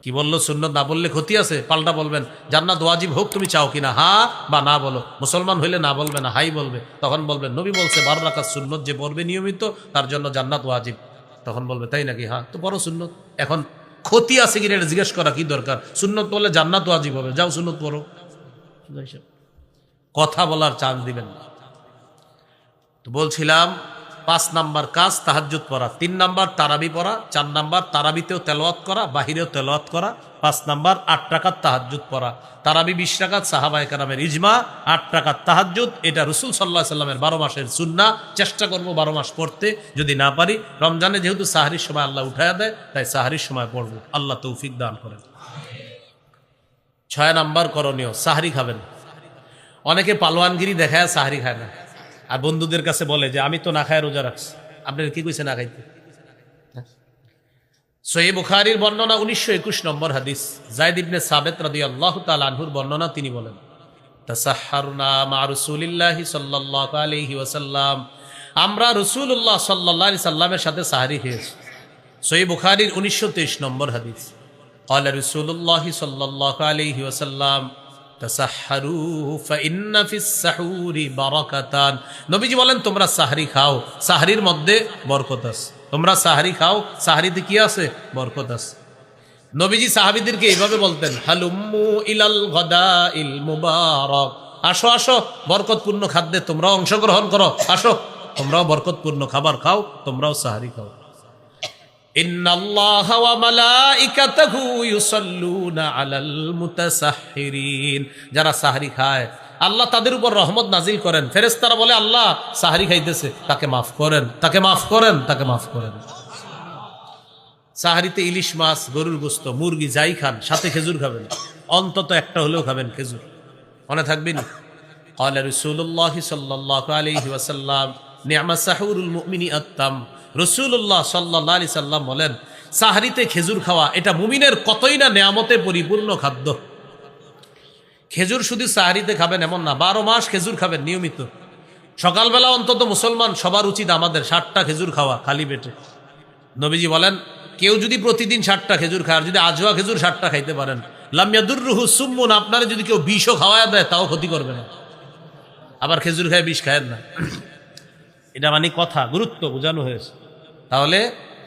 কি বললো? সুন্নত না বললে ক্ষতি আছে? পাল্টা বলবেন জান্নাত ওয়াজিব হোক তুমি চাও কিনা, হা বা না বলো। মুসলমান হইলে না বলবে না, হাই বলবে। তখন বলবেন নবী বলছে 12 রাকাত সুন্নত যে পড়বে নিয়মিত, তার জন্য জান্নাত ওয়াজিব। তখন বলবে তাই নাকি? হ্যাঁ, তো পড়ো সুন্নত। এখন ক্ষতি আছে কিনা এটা জিজ্ঞেস করা কি দরকার? সুন্নত পড়লে জান্নাত ওয়াজিব হবে, যাও সুন্নত পড়ো। কথা বলার চান্স দিবেন না। তো বলছিলাম 5 নাম্বার কাজ তাহাজ্জুদ পড়া, 3 নাম্বার তারাবি পড়া, 4 নাম্বার তারাবিতেও তেলাওয়াত করা, বাহিরেও তেলাওয়াত করা, 5 নাম্বার 8 রাকাত তাহাজ্জুদ পড়া। তারাবি 20 রাকাত সাহাবায়ে কেরামের ইজমা, 8 রাকাত তাহাজ্জুদ এটা রাসূল সাল্লাল্লাহু আলাইহি সাল্লামের 12 মাসের সুন্নাহ। চেষ্টা করব 12 মাস পড়তে, যদি না পারি রমজানে যেহেতু সাহরির সময় আল্লাহ উঠায়া দেয় তাই সাহরির সময় পড়ব। আল্লাহ তৌফিক দান করেন। 6 নাম্বার করণীয়, সাহরি খাবেন। অনেকে পালোয়ানগিরি দেখায় সাহরি খায় না, আর বন্ধুদের কাছে বলে যে আমি তো না খায় রোজা রাখছি। আপনার কি কইছে না খাইতে? সহিহ বুখারীর বর্ণনা 1921 নম্বর হাদিস, যায়েদ ইবনে সাবিত রাদিয়াল্লাহু তাআলা আনহুর বর্ণনা, তিনি বলেন তাসাহহারনা মা রাসূলিল্লাহি সাল্লাল্লাহু আলাইহি ওয়াসাল্লাম, আমরা রাসূলুল্লাহ সাল্লাল্লাহু আলাইহি সাল্লামের সাথে সাহরি খেয়েছি। সহিহ বুখারীর 1923 নম্বর হাদিস, ক্বালা রাসূলুল্লাহি সাল্লাল্লাহু আলাইহি ওয়াসাল্লাম তাসাহহারু ফাইন্না ফিস সাহুরি বারাকাতান, নবীজি বলেন তোমরা সাহরি খাও, সাহরির মধ্যে বরকত আছে। তোমরা সাহরি খাও, সাহরিতে কি আছে? বরকত আছে। নবীজি সাহাবীদেরকে এইভাবে বলতেন, হালুম্মু ইলাল গাদাইল মুবারাক, আসো আসো বরকতপূর্ণ খাদ্যে তোমরাও অংশগ্রহণ করো, আসো তোমরাও বরকতপূর্ণ খাবার খাও, তোমরাও সাহরি খাও। ইন্নাল্লাহা ওয়া মালাইকাতাহু ইউসাল্লুনা আলাল মুতাসাহহিরিন, যারা সাহরি খায় আল্লাহ তাদের উপর রহমত নাজিল করেন। ফেরেশতারা বলে আল্লাহ সাহরি খাইতেছে, তাকে মাফ করেন, তাকে মাফ করেন, তাকে মাফ করেন। সাহরিতে ইলিশ মাছ, গরুর গোশত, মুরগি যাই খান, সাথে খেজুর খাবেন, অন্তত একটা হলেও খাবেন খেজুর, মনে থাকবেন। ক্বালা রাসূলুল্লাহি সাল্লাল্লাহু আলাইহি ওয়াসাল্লাম নি'মা সাহুরুল মুমিনি আত-তাম, রাসূলুল্লাহ সাল্লাল্লাহু আলাইহি সাল্লাম বলেন সাহরিতে খেজুর খাওয়া এটা মুমিনের কতই না নেয়ামতে পরিপূর্ণ খাদ্য। খেজুর শুধু সাহরিতে খাবেন এমন না, 12 মাস খেজুর খাবেন নিয়মিত। সকালবেলা অন্তত মুসলমান সবার উচিত আমাদের 60টা খেজুর খাওয়া খালি পেটে। নবীজি বলেন কেউ যদি প্রতিদিন 60টা খেজুর খায়, আর যদি আজওয়া খেজুর 60টা খাইতে পারেন, লাম ইয়াদুররুহু সুম্মুন, আপনারা যদি কেউ বিষও খাওয়ায় দেয় তাও ক্ষতি করবে না। আবার খেজুর খায় বিষ খায়েন না, এটা মানে কথা, গুরুত্ব বোঝানো হয়েছে। তাহলে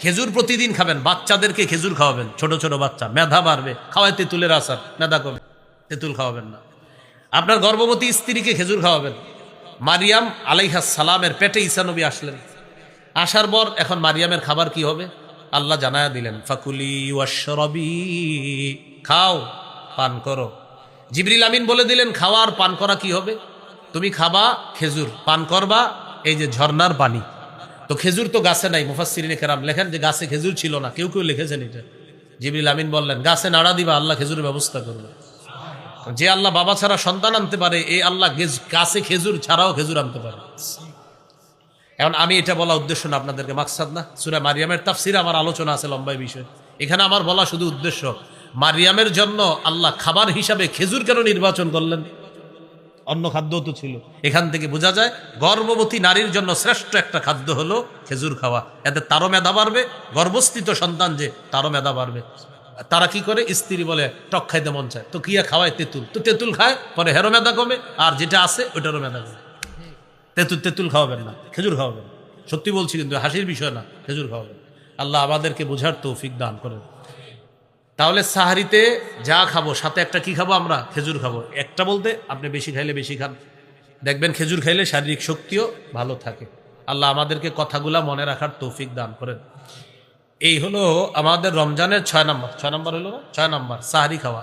খেজুর প্রতিদিন খাবেন, বাচ্চাদেরকে খেজুর খাওয়াবেন, ছোট ছোট বাচ্চা, মেধা বাড়বে, খাওয়ায় তেঁতুলের আচার, মেধা কমে, তেঁতুল খাওয়াবেন না। আপনার গর্ভবতী স্ত্রীকে খেজুর খাওয়াবেন। মারিয়াম আলাইহাস সালামের পেটে ঈসা নবী আসলেন, আসার পর এখন মারিয়ামের খাবার কি হবে আল্লাহ জানায়া দিলেন, ফাকুলি ওয়াশরাবি, খাও পান করো। জিবরিল আমিন বলে দিলেন খাওয়ার পান করা কি হবে, তুমি খাবা খেজুর, পান করবা এই যে ঝর্ণার পানি। তো খেজুর তো গাছে নাই, মুফাসসিরিনে কেরাম লেখেন যে গাছে খেজুর ছিল না, কেউ কেউ লিখেছেন এটা। জিবরিল আমিন বললেন গাছে নাড়া দিবা, আল্লাহ খেজুরের ব্যবস্থা করবে। যে আল্লাহ বাবা ছাড়া সন্তান আনতে পারে, এই আল্লাহ গাছে খেজুর ছাড়াও খেজুর আনতে পারে। এখন আমি এটা বলা উদ্দেশ্য না আপনাদেরকে, মাকসাদ না। সূরা মারিয়ামের তাফসিরে আমার আলোচনা আছে লম্বা বিষয়, এখানে আমার বলা শুধু উদ্দেশ্য মারিয়ামের জন্য আল্লাহ খাবার হিসাবে খেজুর কেন নির্বাচন করলেন, অন্য খাদ্য তো ছিল। এখান থেকে বোঝা যায় গর্ভবতী নারীর জন্য শ্রেষ্ঠ একটা খাদ্য হলো খেজুর খাওয়া, এতে তারও মেধা বাড়বে, গর্ভস্থিত সন্তান যে তারও মেধা বাড়বে। তারা কি করে, স্ত্রী বলে টক খাইতে মন চায়, তো কিয়া খাওয়ায় তেঁতুল, তো তেঁতুল খায়, পরে হেরো মেধা কমে, আর যেটা আছে ওইটারও মেধা কমে। তেঁতুল খাওয়াবেন না, খেজুর খাওয়াবেন। সত্যি বলছি, কিন্তু হাসির বিষয় না, খেজুর খাওয়াবেন। আল্লাহ আমাদেরকে বোঝার তৌফিক দান করেন। তাহলে সাহারিতে যা খাবো সাথে একটা কি খাবো আমরা, খেজুর খাবো। একটা বলতে আপনি বেশি খাইলে বেশি খান, দেখবেন খেজুর খাইলে শারীরিক শক্তিও ভালো থাকে। আল্লাহ আমাদেরকে কথাগুলা মনে রাখার তৌফিক দান করেন। এই হলো আমাদের রমজানের 6 নম্বর হলো না, 6 নম্বর সাহারি খাওয়া।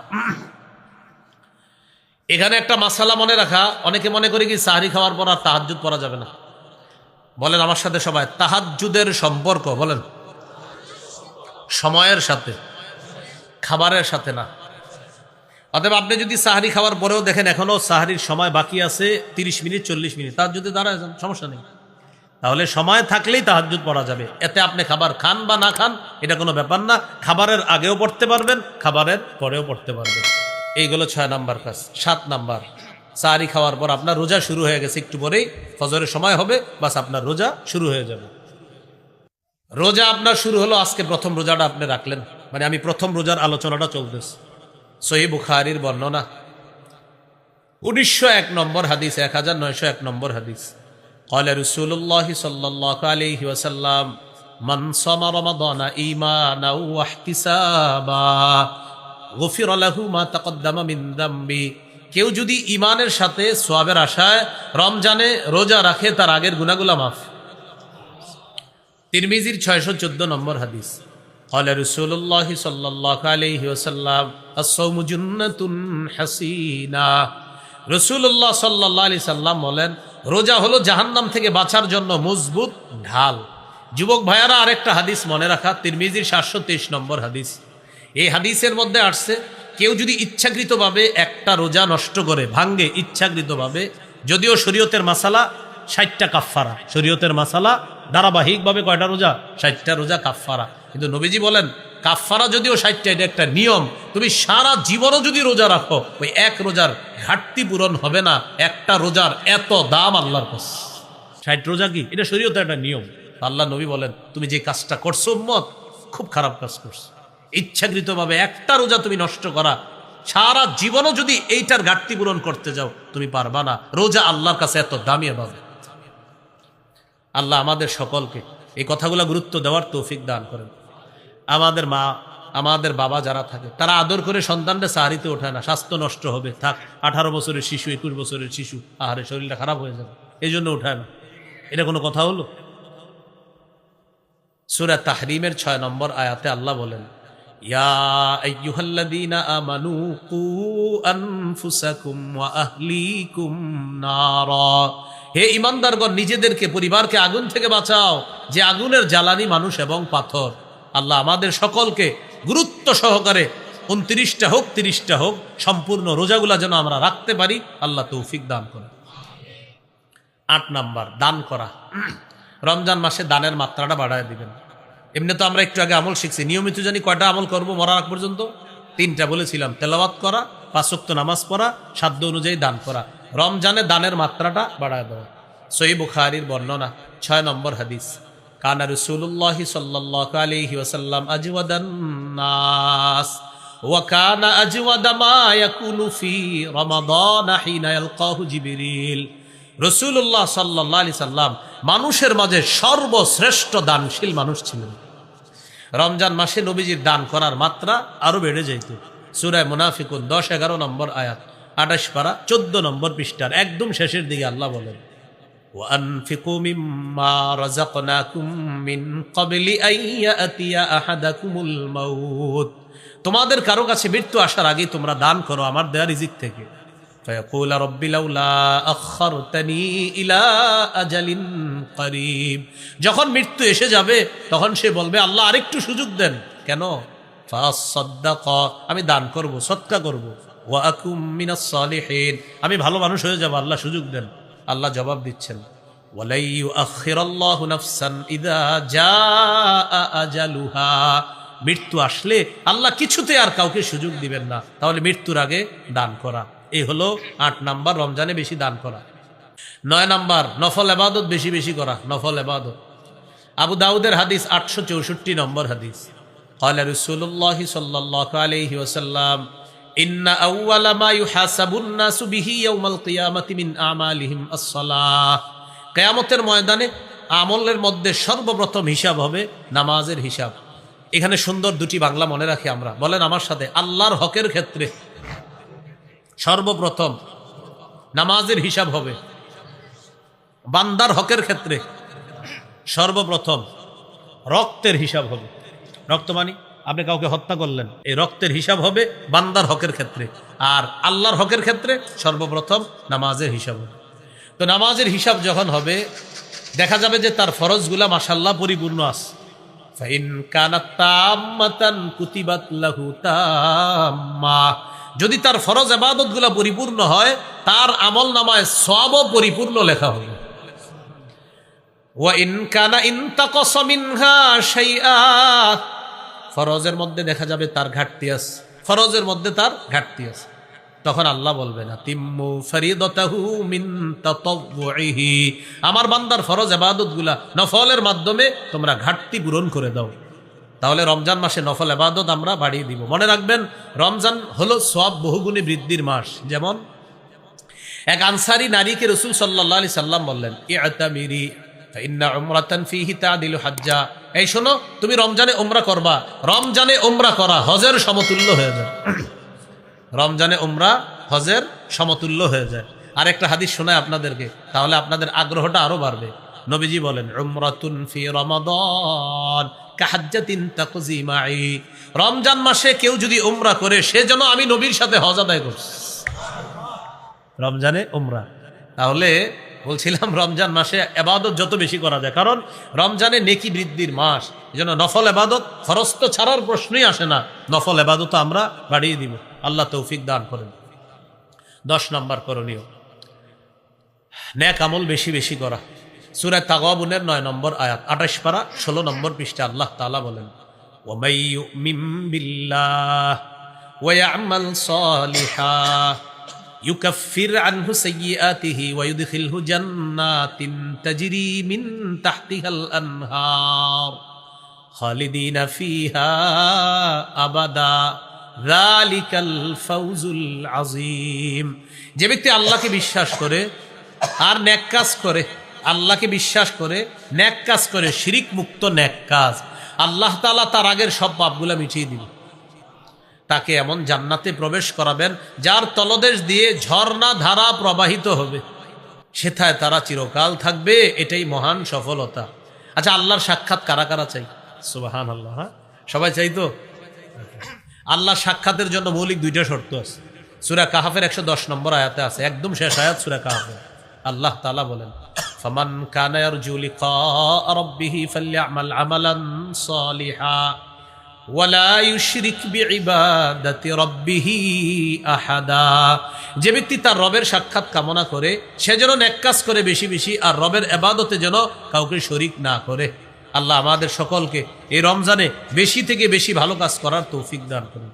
এখানে একটা মাসালা মনে রাখা, অনেকে মনে করে কি সাহারি খাওয়ার পর আর তাহাজ্জুদ পড়া যাবে না। বলেন আমার সাথে সবাই, তাহাজ্জুদের সম্পর্ক বলেন সময়ের সাথে, খাবারের সাথে না। অতএব আপনি যদি সাহারি খাওয়ার পরেও দেখেন এখনো সাহারির সময় বাকি আছে 30 মিনিট 40 মিনিট, তাহাজ্জুদে দাঁড়ায় যান, সমস্যা নেই। তাহলে সময় থাকলেই তাহাজ্জুদ পড়া যাবে। এতে আপনি খাবার খান বা না খান এটা কোনো ব্যাপার না, খাবারের আগেও পড়তে পারবেন, খাবারের পরেও পড়তে পারবেন। এইগুলো 6 নাম্বার কাজ। 7 নাম্বার, সাহারি খাওয়ার পর আপনার রোজা শুরু হয়ে গেছে, একটু পরেই ফজরের সময় হবে, বাস আপনার রোজা শুরু হয়ে যাবে। রোজা আপনার শুরু হলো, আজকে প্রথম রোজাটা আপনি রাখলেন, মানে আমি প্রথম রোজার আলোচনাটা চলতেছে। সহিহ বুখারীর বর্ণনা 1901 নম্বর হাদিস, 1901 নম্বর হাদিস, ক্বালা রাসূলুল্লাহি সাল্লাল্লাহু আলাইহি ওয়াসাল্লাম মান সামা রমাদানা ঈমানাও ওয়া ইহতিসাবা গুফিরা লাহু মা তাকদ্দামা মিন যামবি, কেউ যদি ঈমানের সাথে সওয়াবের আশায় রমজানে রোজা রাখে তার আগের গুনাহগুলো মাফ। তিরমিজির 614 নম্বর হাদিস, ক্বালা রাসূলুল্লাহ সাল্লাল্লাহু আলাইহি ওয়াসাল্লাম আস-সাওমু জুন্নাতুন হাসিনা। রাসূলুল্লাহ সাল্লাল্লাহু আলাইহি সাল্লাম বলেন, রোজা হলো জাহান্নাম থেকে বাঁচার জন্য মজবুত ঢাল। যুবক ভাইয়ারা, আরেকটা হাদিস মনে রাখা, তিরমিজির 723 নম্বর হাদিস। এই হাদিসের মধ্যে আসছে, কেউ যদি ইচ্ছাকৃতভাবে একটা রোজা নষ্ট করে, ভাঙ্গে ইচ্ছাকৃতভাবে, যদিও শরীয়তের মাসালা 60টা কাফফারা, শরীয়তের মাসালা ধারাবাহিকভাবে কয়টা রোজা? 60টা রোজা কাফফারা। কিন্তু নবীজি বলেন, কাফফারা যদিও 60টা, এটা একটা নিয়ম। তুমি সারা জীবনও যদি রোজা রাখো, ওই এক রোজার ঘাটতি পূরণ হবে না। একটা রোজার এত দাম আল্লাহর কাছে। 60 রোজা কি? এটা শরীয়তের একটা নিয়ম। আল্লাহ নবী বলেন, তুমি যে কাজটা করছো উম্মত, খুব খারাপ কাজ করছো। ইচ্ছাকৃতভাবে একটা রোজা তুমি নষ্ট করা, সারা জীবনও যদি এইটার ঘাটতি পূরণ করতে যাও, তুমি পারবা না। রোজা আল্লাহর কাছে এত দামি এবাদত। আল্লাহ আমাদের সকলকে এই কথাগুলো গুরুত্ব দেওয়ার তৌফিক দান করেন। আমাদের মা, আমাদের বাবা যারা থাকে, তারা আদর করে সন্তানরা সাহারিতে ওঠায় না, স্বাস্থ্য নষ্ট হবে, থাক 18 বছরের শিশু, 21 বছরের শিশু, আহারে শরীরটা খারাপ হয়ে যাবে, এই জন্য উঠায় না। এটা কোনো কথা হলো? সূরা তাহরিমের 6 নম্বর আয়াতে আল্লাহ বলেন, ইয়া আইয়ুহাল্লাযীনা আমানু কু আনফুসাকুম ওয়া আহলিকুম নারা। হে ঈমানদারগণ, নিজেদেরকে, পরিবারকে আগুন থেকে বাঁচাও, যে আগুনের জ্বালানি মানুষ এবং পাথর। আল্লাহ আমাদের সকলকে গুরুত্ব সহকারে 29টা হোক 30টা হোক সম্পূর্ণ রোজাগুলা যেন আমরা রাখতে পারি, আল্লাহ তৌফিক দান করেন। 8 নাম্বার, দান করা। রমজান মাসে দানের মাত্রাটা বাড়ায় দিবেন। এমনি তো আমরা একটু আগে আমল শিখছি, নিয়মিত জানি কয়টা আমল করব মরার আগ পর্যন্ত? 3টা বলেছিলাম, তেলাওয়াত করা, 5 ওয়াক্ত নামাজ পড়া, সাধ্য অনুযায়ী দান করা। রমজানে দানের মাত্রাটা বাড়ায় দেওয়া। সহিহ বুখারীর বর্ণনা, 6 নম্বর হাদিস, কানা রাসূলুল্লাহ সাল্লাল্লাহু আলাইহি ওয়াসাল্লাম আজওয়াদান নাস ওয়া কানা আজওয়াদা মা ইয়াকুনু ফি রমাদান হিনা ইয়ালকাহু জিবরিল। রাসূলুল্লাহ সাল্লাল্লাহু আলাইহি সাল্লাম মানুষের মাঝে সর্বশ্রেষ্ঠ দানশীল মানুষ ছিলেন। রমজান মাসে নবীজির দান করার মাত্রা আরো বেড়ে যাইত। সূরা মুনাফিকুন 10-11 নম্বর আয়াত, 28 পারা 14 নম্বর পৃষ্ঠার একদম শেষের দিকে আল্লাহ বলেন, ওয়ানফিকু মিম্মা রাযাকনাকুম মিন ক্বাবলি আন ইয়াতিয়া আহাদাকুমুল মাউত। তোমাদের কারো কাছে মৃত্যু আসার আগে তোমরা দান করো আমার দেয়া রিজিক থেকে। ফায়াকুল রাব্বি লাউলা আখখারতানি ইলা আজালিন করিব। যখন মৃত্যু এসে যাবে তখন সে বলবে, আল্লাহ আরেকটু সুযোগ দেন। কেন? ফাসাদ্দাকা, আমি দান করব, সদকা করব। ওয়া আকুম মিনাস সালিহিন, আমি ভালো মানুষ হয়ে যাব, আল্লাহ সুযোগ দেন। আল্লাহ জবাব দিচ্ছেন, ওয়ালাই ইউআখিরাল্লাহু নাফসান ইযা জাআ আজালুহা। মৃত্যু আসলে আল্লাহ কিছুতে আর কাউকে সুযোগ দিবেন না। তাহলে মৃত্যুর আগে দান করা, এই হলো 8 নাম্বার, রমজানে বেশি দান করা। 9 নাম্বার, নফল ইবাদত বেশি বেশি করা, নফল ইবাদত। আবু দাউদের হাদিস, 864 নম্বর হাদিস, ক্বালা রাসূলুল্লাহ সাল্লাল্লাহু আলাইহি ওয়াসাল্লাম, ইন্না আউওয়ালা মা ইউহাসাবুন নাসু বিহি ইয়াউমাল কিয়ামাতি মিন আমালিহিম আস-সালাহ। কিয়ামতের ময়দানে আমলের মধ্যে সর্বপ্রথম হিসাব হবে নামাজের হিসাব। এখানে সুন্দর 2টি বাংলা মনে রাখি আমরা, বলেন আমার সাথে, আল্লাহর হকের ক্ষেত্রে সর্বপ্রথম নামাজের হিসাব হবে, বান্দার হকের ক্ষেত্রে সর্বপ্রথম রক্তের হিসাব হবে। রক্ত মানে আপনি কাউকে হত্যা করলেন, এই রক্তের হিসাব হবে বান্দার হকের ক্ষেত্রে। আর আল্লাহর হকের ক্ষেত্রে সর্বপ্রথম নামাজের হিসাব হবে। তো নামাজের হিসাব যখন হবে, দেখা যাবে যে তার ফরজগুলা মাশাআল্লাহ পরিপূর্ণ আছে। ফাইন কানাত তাম্মাতান কুতিবাত লাহু তাম্মা। যদি তার ফরজ ইবাদতগুলো পরিপূর্ণ হয়, তার আমল নামায় সওয়াবও পরিপূর্ণ লেখা হবে। ওয়া ইন কানা ইনতাকাসা মিনহা শাইআ, ফরজের মধ্যে দেখা যাবে তার ঘাটতি আছে, ফরজের মধ্যে তার ঘাটতি আছে, তখন আল্লাহ বলবেন, আতিম্মু ফরিদাতাহু মিন তাতাওউহি। আমার বান্দার ফরজ ইবাদতগুলা নফলের মাধ্যমে তোমরা ঘাটতি পূরণ করে দাও। তাহলে রমজান মাসে নফল ইবাদত আমরা বাড়িয়ে দিব। মনে রাখবেন, রমজান হলো সওয়াব বহুগুণে বৃদ্ধির মাস। যেমন এক আনসারী নারীকে রাসূল সাল্লাল্লাহু আলাইহি সাল্লাম বললেন, ইআতামিরি ফাইন্না উমরাতান ফীহি তাদিলু হাজ্জা। এই শোনো, তুমি রমজানে উমরা করবা, রমজানে উমরা করা হজের সমতুল্য হয়ে যায়। রমজানে উমরা হজের সমতুল্য হয়ে যায়। আরেকটা হাদিস শোনায় আপনাদেরকে, তাহলে আপনাদের আগ্রহটা আরো বাড়বে। নবীজি বলেন উমরাতুন ফি রমাদান কাহাজ্জাতিন তাকজি মাই, রমজান মাসে কেউ যদি উমরা করে সে যেন আমি নবীর সাথে হজ আদায় করছি। রমজানে উমরা, তাহলে বলছিলাম রমজান মাসে এবাদত যত বেশি করা যায়, কারণ রমজানে নেকি বৃদ্ধির মাস, এজন্য নফল এবাদত, ফরজ তো ছাড়ার প্রশ্নই আসে না, নফল এবাদত আমরা বাড়িয়ে দিব। আল্লাহ তৌফিক দান করেন। 10 নম্বর করণীয়, নেক আমল বেশি বেশি করা। সূরা তাগাবুনের 9 নম্বর আয়াত, 28 পারা 16 নম্বর পৃষ্ঠা আল্লাহ তাআলা বলেন, ওয়া মাই ইউমিন বিল্লাহ ওয়া ইয়ামাল সালিহা ইউকাফির আনহু সাইয়্যাতিহি ওয়া ইউদখিলহু জান্নাতিন তাজরি মিন তাহতিহাল আনহার খালিদিনা ফিহা আবাদা যালিকাল ফাউজুল আযীম। যে ব্যক্তি আল্লাহকে বিশ্বাস করে আর নেক কাজ করে, আল্লাহকে বিশ্বাস করে নেক কাজ করে, শিরিক মুক্ত নেক কাজ, আল্লাহ তাআলা তার আগের সব পাপগুলা মিটিয়ে দিবেন, তাকে এমন জান্নাতে প্রবেশ করাবেন যার তলদেশ দিয়ে ঝর্ণা ধারা প্রবাহিত হবে, সেথায় তারা চিরকাল থাকবে। এটাই মহান সফলতা। আচ্ছা, আল্লাহর সাক্ষাৎ কারা কারা চাই? সুবহানাল্লাহ, হ্যাঁ সবাই চাই তো? আল্লাহর সাক্ষাতের জন্য মৌলিক 2টা শর্ত আছে। সূরা কাহাফের 110 নম্বর আয়াতে আছে, একদম শেষ আয়াত সূরা কাহাফের। আল্লাহ তাআলা বলেন, ফামান কানা ইয়ারজু লিকা রাব্বিহি ফালইআমাল আমালান সালিহা ওয়ালা ইউশরিক বিইবাদাতি রাব্বিহি আহাদা। যে ব্যক্তি তার রবের সাক্ষাৎ কামনা করে সে যেন নেক কাজ করে বেশি বেশি, আর রবের ইবাদতে যেন কাউকে শরীক না করে। আল্লাহ আমাদের সকলকে এই রমজানে বেশি থেকে বেশি ভালো কাজ করার তৌফিক দান করুন।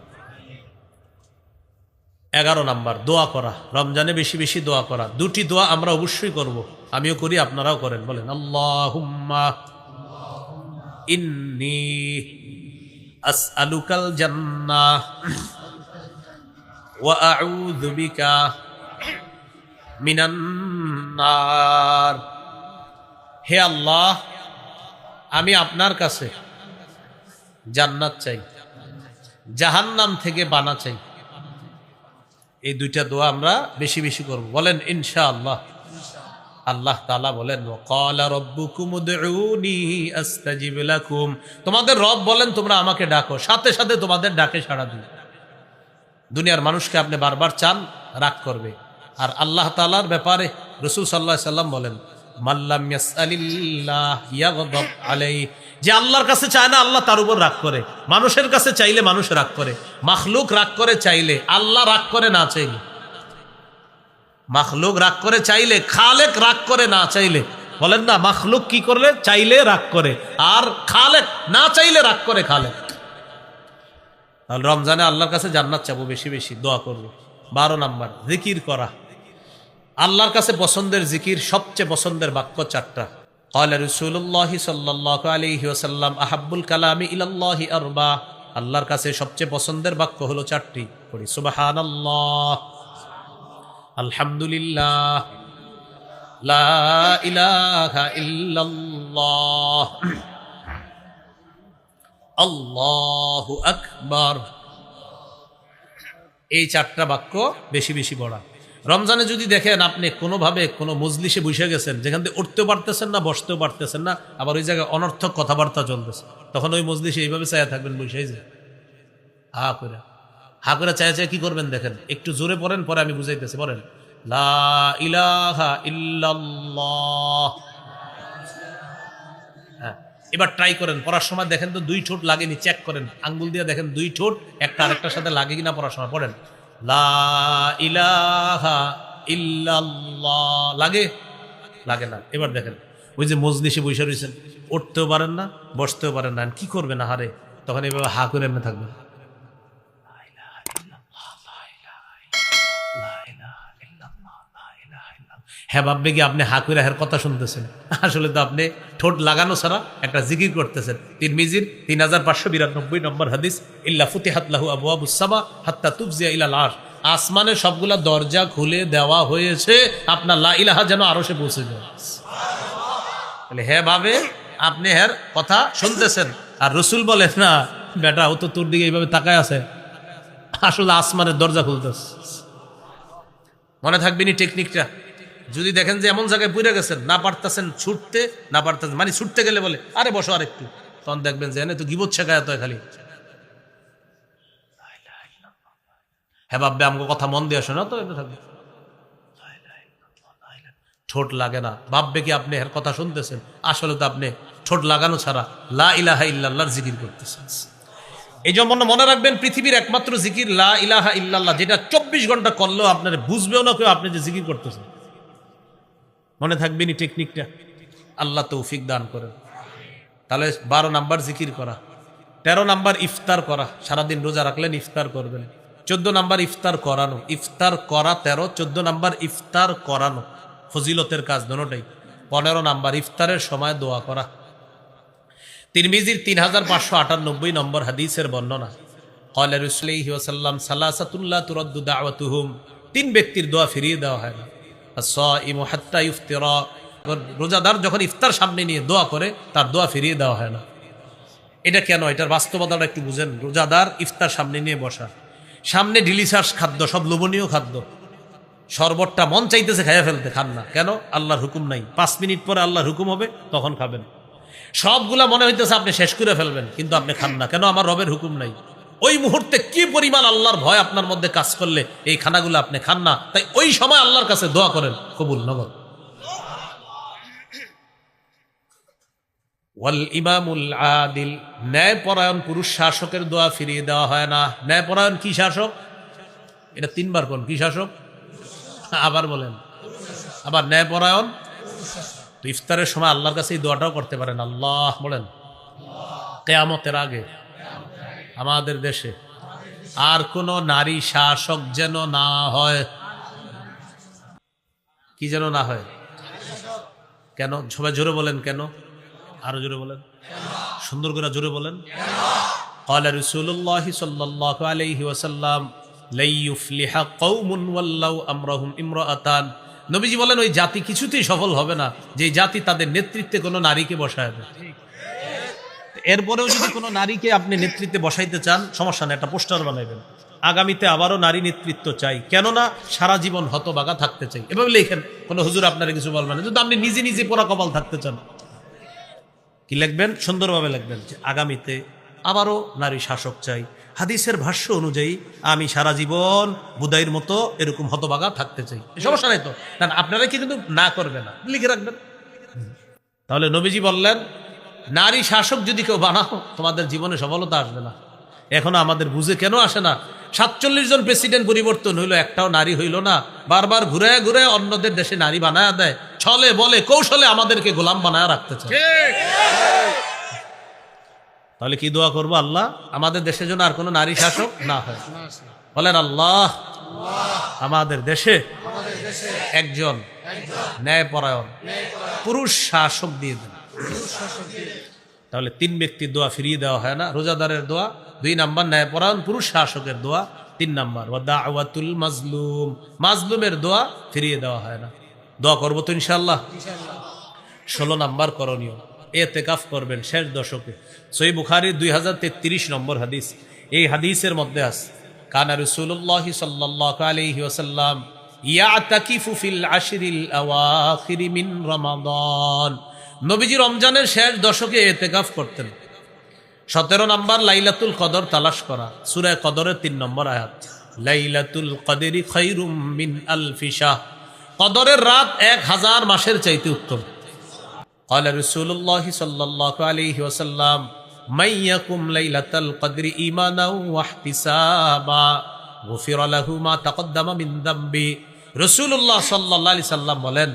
11 নম্বর, দোয়া করা। রমজানে বেশি বেশি দোয়া করা। 2টি দোয়া আমরা অবশ্যই করব, আমিও করি, আপনারাও করেন। বলেন, আল্লাহুম্মা ইন্নী আসআলুকাল জান্নাহ ওয়া আউযু বিকা মিনান নার। হে আল্লাহ, আমি আপনার কাছে জান্নাত চাই, জাহান্নাম থেকে বানা চাই। এই 2টা দোয়া আমরা বেশি বেশি করব। বলেন ইনশাআল্লাহ। আল্লাহ তাআলা বলেন, ওয়া ক্বালা রাব্বুকুম উদউনি আস্তাজিব লাকুম। তোমাদের রব বলেন তোমরা আমাকে ডাকো, সাথে সাথে তোমাদের ডাকে সাড়া দিই। দুনিয়ার মানুষকে আপনি বারবার চান, রাগ করবে। আর আল্লাহ তাআলার ব্যাপারে রাসূল সাল্লাল্লাহু আলাইহি সাল্লাম বলেন, মাল্লাম ইয়াসআলিল্লাহ ইয়াগদাব আলাইহি। যে আল্লাহর কাছে চায় না আল্লাহ তার উপর রাগ করে। মানুষের কাছে চাইলে মানুষ রাগ করে, মাখলুক রাগ করে চাইলে, আল্লাহ রাগ করে না চাইলে। মাখলুক রাগ করে চাইলে, খালেক রাগ করে না চাইলে। বলেন না, মাখলুক কি করলে চাইলে রাগ করে, আর খালেক না চাইলে রাগ করে খালেক। তাহলে রমজানে আল্লাহর কাছে জান্নাত চাবো, বেশি বেশি দোয়া করবো। 12 নম্বর, জিকির করা। আল্লাহর কাছে পছন্দের জিকির, সবচেয়ে পছন্দের বাক্য 4টা। ক্বালা রাসূলুল্লাহ সাল্লাল্লাহু আলাইহি ওয়াসাল্লাম আহাব্বুল কালামি ইলাল্লাহি আরবা। আল্লাহর কাছে সবচেয়ে পছন্দের বাক্য হলো 4টি। পড়ি, সুবহানাল্লাহ, আলহামদুলিল্লাহ, লা ইলাহা ইল্লাল্লাহ, আল্লাহু আকবার। এই 4টা বাক্য বেশি বেশি পড়া। রমজানে যদি দেখেন আপনি কোনোভাবে কোনো মজলিসে বসে গেছেন, যেখান থেকে উঠতেও পারতেছেন না, বসতেও পারতেছেন না, আবার ওই জায়গায় অনর্থক কথাবার্তা চলতেছে, তখন ওই মজলিসে এইভাবে চায়া থাকবেন, বসেই যায় হা করে। হা করে চায়া চায়া কি করবেন দেখেন, একটু জোরে পড়েন, পরে আমি বুঝাইতেছি। পড়েন, লা ইলাহা ইল্লাল্লাহ। হ্যাঁ, এবার ট্রাই করেন, পড়ার সময় দেখেন তো 2 ঠোঁট লাগেনি, চেক করেন, আঙ্গুল দিয়ে দেখেন 2 ঠোঁট একটা আরেকটার সাথে লাগে কিনা পড়ার সময়। পড়েন, লা ইলাহা ইল্লাল্লাহ। লাগে? লাগে না। এবার দেখেন, ওই যে মজলিসে বসে রয়েছেন, উঠতেও পারেন না, বসতেও পারেন না, কি করবেন? আহারে, তখন এভাবে হা করে এমনি থাকবেন। হ্যাঁ, ভাববে কি আপনি হা করে হের কথা শুনতেছেন, আসলে তো আপনি ঠোঁট লাগানো ছাড়া একটা জিকির করতেছেন। তিরমিজির 3592 নম্বর হাদিস, ইল্লা ফুতিহাত লাহু আবওয়াবুস সামা হাত্তা তুফজিয়া ইলাল আরশ। আসমানের সবগুলা দরজা খুলে দেওয়া হয়েছে, আপনার লা ইলাহা যেন আরশে পৌঁছে যায়। তাহলে হ্যাঁ ভাবে আপনি হের কথা শুনতেছেন, আর রাসূল বলেন না বেটা ও তো তোর দিকে এইভাবে তাকায় আছে, আসলে আসমানের দরজা খুলতেছে। মনে থাকবেনি টেকনিকটা? যদি দেখেন যে এমন জায়গায় পুড়ে গেছেন, না পারতেছেন ছুটতে, না পারতেছেন মানে ছুটতে গেলে বলে আরে বসো আর একটু, তখন দেখবেন যে এনে তো গিবত শেখায় তো খালি। হ্যাঁ ভাববে আমাকে কথা মন দিয়ে শোনা তো এটা থাকবে, ঠোঁট লাগে না, ভাববে কি আপনি এর কথা শুনতেছেন, আসলে তো আপনি ঠোঁট লাগানো ছাড়া লা ইলাহা ইল্লাল্লাহর জিকির করতেছেন। এই জন্য মনে রাখবেন পৃথিবীর একমাত্র জিকির লা ইলাহা ইল্লাল্লাহ, যেটা 24 ঘন্টা করলেও আপনার বুঝবেও না কেউ আপনি যে জিকির করতেছেন। মনে থাকবেনি টেকনিকটা? আল্লাহ তৌফিক দান করেন। তাহলে 12 নাম্বার জিকির করা, 13 নাম্বার ইফতার করা, সারাদিন রোজা রাখলেন ইফতার করবেন। 14 নাম্বার ইফতার করানো, ইফতার করা 13, 14 নাম্বার ইফতার করানো, ফজিলতের কাজ দোনোটাই। 15 নাম্বার ইফতারের সময় দোয়া করা। তিরমিজির 3598 নম্বর হাদিসের বর্ণনা, ক্বালা রাসূলুল্লাহি ওয়াসাল্লাম সালাসাতুল্লাহ তুরাদ্দু দাওয়াতুহুম, 3 ব্যক্তির দোয়া ফিরিয়ে দেওয়া হয় না। আস-সাইমু হাত্তা ইফতিরা, রোজাদার যখন ইফতার সামনে নিয়ে দোয়া করে তার দোয়া ফিরিয়ে দেওয়া হয় না। এটা কেন? এটার বাস্তবতাটা একটু বুঝেন। রোজাদার ইফতার সামনে নিয়ে বসা, সামনে ডিলিশাস খাদ্য, সব লোভনীয় খাদ্য, শরবতটা মন চাইতেছে খাইয়া ফেলতে, খান না কেন? আল্লাহর হুকুম নাই, 5 মিনিট পরে আল্লাহর হুকুম হবে তখন খাবেন। সবগুলা মনে হইতেছে আপনি শেষ করে ফেলবেন, কিন্তু আপনি খান না কেন? আমার রবের হুকুম নাই। ওই মুহূর্তে কি পরিমাণ আল্লাহর ভয় আপনার মধ্যে কাজ করলে এই খানাগুলো আপনি খান না, তাই ওই সময় আল্লাহর কাছে দোয়া করেন, কবুল নগর। ওয়াল ইমামুল আদিল, ন্যায়পরায়ণ পুরুষ শাসকের দোয়া ফিরিয়ে দেওয়া হয় না। ন্যায়পরায়ণ কি শাসক? এটা 3 বার কোন কি শাসক? আবার বলেন, আবার ন্যায়পরায়ণ। তো ইফতারের সময় আল্লাহর কাছে এই দোয়াটাও করতে পারেন, আল্লাহ বলেন কিয়ামতের আগে আমাদের দেশে আর কোন নারী শাসক যেন না হয়। কি যেন না হয়? কেন? সবাই জোরে বলেন কেন? আরো জোরে বলেন, সুন্দর করে জোরে বলেন। ক্বালা রাসূলুল্লাহি সাল্লাল্লাহু আলাইহি ওয়াসাল্লাম লা ইউফলিহা কওমুন ওয়াল্লাউ আমরাহুম ইমরাআতান, নবীজি বলেন ওই জাতি কিছুতেই সফল হবে না যে জাতি তাদের নেতৃত্বে কোনো নারীকে বসায় দেয়। এরপরেও যদি কোনো নারীকে আপনি নেতৃত্বে বসাইতে চান, সমস্যা নেই, একটা পোস্টার বানাইবেন, আগামীতে আবারও নারী নেতৃত্ব চাই, কেননা সারা জীবন হতবাগা থাকতে চাই, এভাবে লেখেন। কোনো হুজুর আপনারা কিছু বলবেন না। যদি আপনি নিজে নিজে পোড়া কপাল থাকতে চান, কি লিখবেন? সুন্দরভাবে লিখবেন যে আগামীতে আবারও নারী শাসক চাই, হাদিসের ভাষ্য অনুযায়ী আমি সারা জীবন বুদাইর মতো এরকম হতবাগা থাকতে চাই। সমস্যা নাই তো, কারণ আপনারা কি কিন্তু না করবে না, লিখে রাখবেন। তাহলে নবীজি বললেন নারী শাসক যদি কেউ বানাও তোমাদের জীবনে সফলতা আসবে না। এখনো আমাদের বুঝে কেন আসে না? 47 জন প্রেসিডেন্ট পরিবর্তন হইলো, একটাও নারী হইল না। বারবার ঘুরে ঘুরে অন্যদের দেশে নারী বানায় দেয়, ছলে বলে কৌশলে আমাদেরকে গোলাম বানায় রাখতে চায়। তাহলে কি দোয়া করবো? আল্লাহ আমাদের দেশের জন্য আর কোনো নারী শাসক না হয়। বলেন আল্লাহ আমাদের দেশে একজন ন্যায়পরায়ণ পুরুষ শাসক দিয়ে দেন। তাহলে 3 ব্যক্তির দোয়া ফিরিয়ে দেওয়া হয় না। রোজাদারের দোয়া 2 নাম্বার, ন্যায়পরায়ণ পুরুষ শাসকের দোয়া 3 নাম্বার, ওয়া দাওয়াতুল মাজলুম, মাজলুমের দোয়া ফিরিয়ে দেওয়া হয় না। দোয়া করবো তো ইনশাআল্লাহ। 16 নাম্বার করণীয়, ইতিকাফ করবেন শেষ দশকে। সহিহ বুখারীর 2033 নম্বর হাদিস, এই হাদিসের মধ্যে আছে কানা রাসূলুল্লাহি সাল্লাল্লাহু আলাইহি ওয়াসাল্লাম ইয়াতাকিফু ফিল আশরিল আওয়াখির মিন রমাদান, নবীজি রমজানের শেষ দশকে ইতিকাফ করতেন। 17 নাম্বার লাইলাতুল কদর তালাশ করা, সূরা কদরের 3 নম্বর আয়াত, লাইলাতুল কদরি খায়রুম মিন আলফি শাহ, কদরের রাত 1000 মাসের চাইতে উত্তম। قال رسول الله صلى الله عليه وسلم من يقم ليلة القدر إيمانا واحتسابا غفر له ما تقدم من ذنبه, রাসূলুল্লাহ সাল্লাল্লাহু আলাইহি সাল্লাম বলেন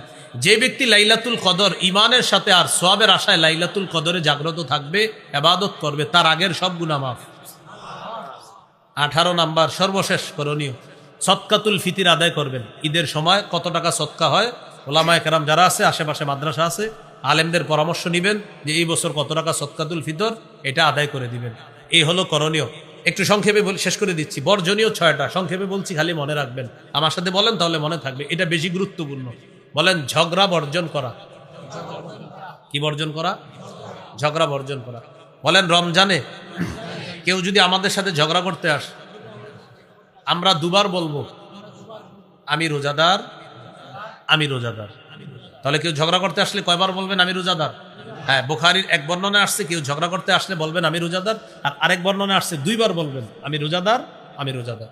যে ব্যক্তি লাইলাতুল কদর ঈমানের সাথে আর সওয়াবের আশায় লাইলাতুল কদরে জাগ্রত থাকবে, ইবাদত করবে, তার আগের সব গুনাহ মাফ। 18 নাম্বার সর্বশেষ করণীয়, সদকাতুল ফিতর আদায় করবেন। ঈদের সময় কত টাকা সদকা হয়, ওলামায়ে কেরাম যারা আছে, আশেপাশে মাদ্রাসা আছে, আলেমদের পরামর্শ নেবেন যে এই বছর কত টাকা সদকাতুল ফিতর, এটা আদায় করে দিবেন। এই হলো করণীয়। একটু সংক্ষেপে শেষ করে দিচ্ছি। বর্জনীয় 6টা, সংক্ষেপে বলছি, খালি মনে রাখবেন, আমার সাথে বলেন তাহলে মনে থাকবে, এটা বেশি গুরুত্বপূর্ণ। বলেন ঝগড়া বর্জন করা। কি বর্জন করা? ঝগড়া বর্জন করা। বলেন রমজানে কেউ যদি আমাদের সাথে ঝগড়া করতে আসে, আমরা 2 বার বলবো আমি রোজাদার, আমি রোজাদার। তাহলে কেউ ঝগড়া করতে আসলে কয়বার বলবেন আমি রোজাদার? হ্যাঁ, বুখারীর এক বর্ণনায় আসছে কেউ ঝগড়া করতে আসলে বলবেন আমি রোজাদার, আর আরেক বর্ণনায় আসছে 2 বার বলবেন আমি রোজাদার, আমি রোজাদার।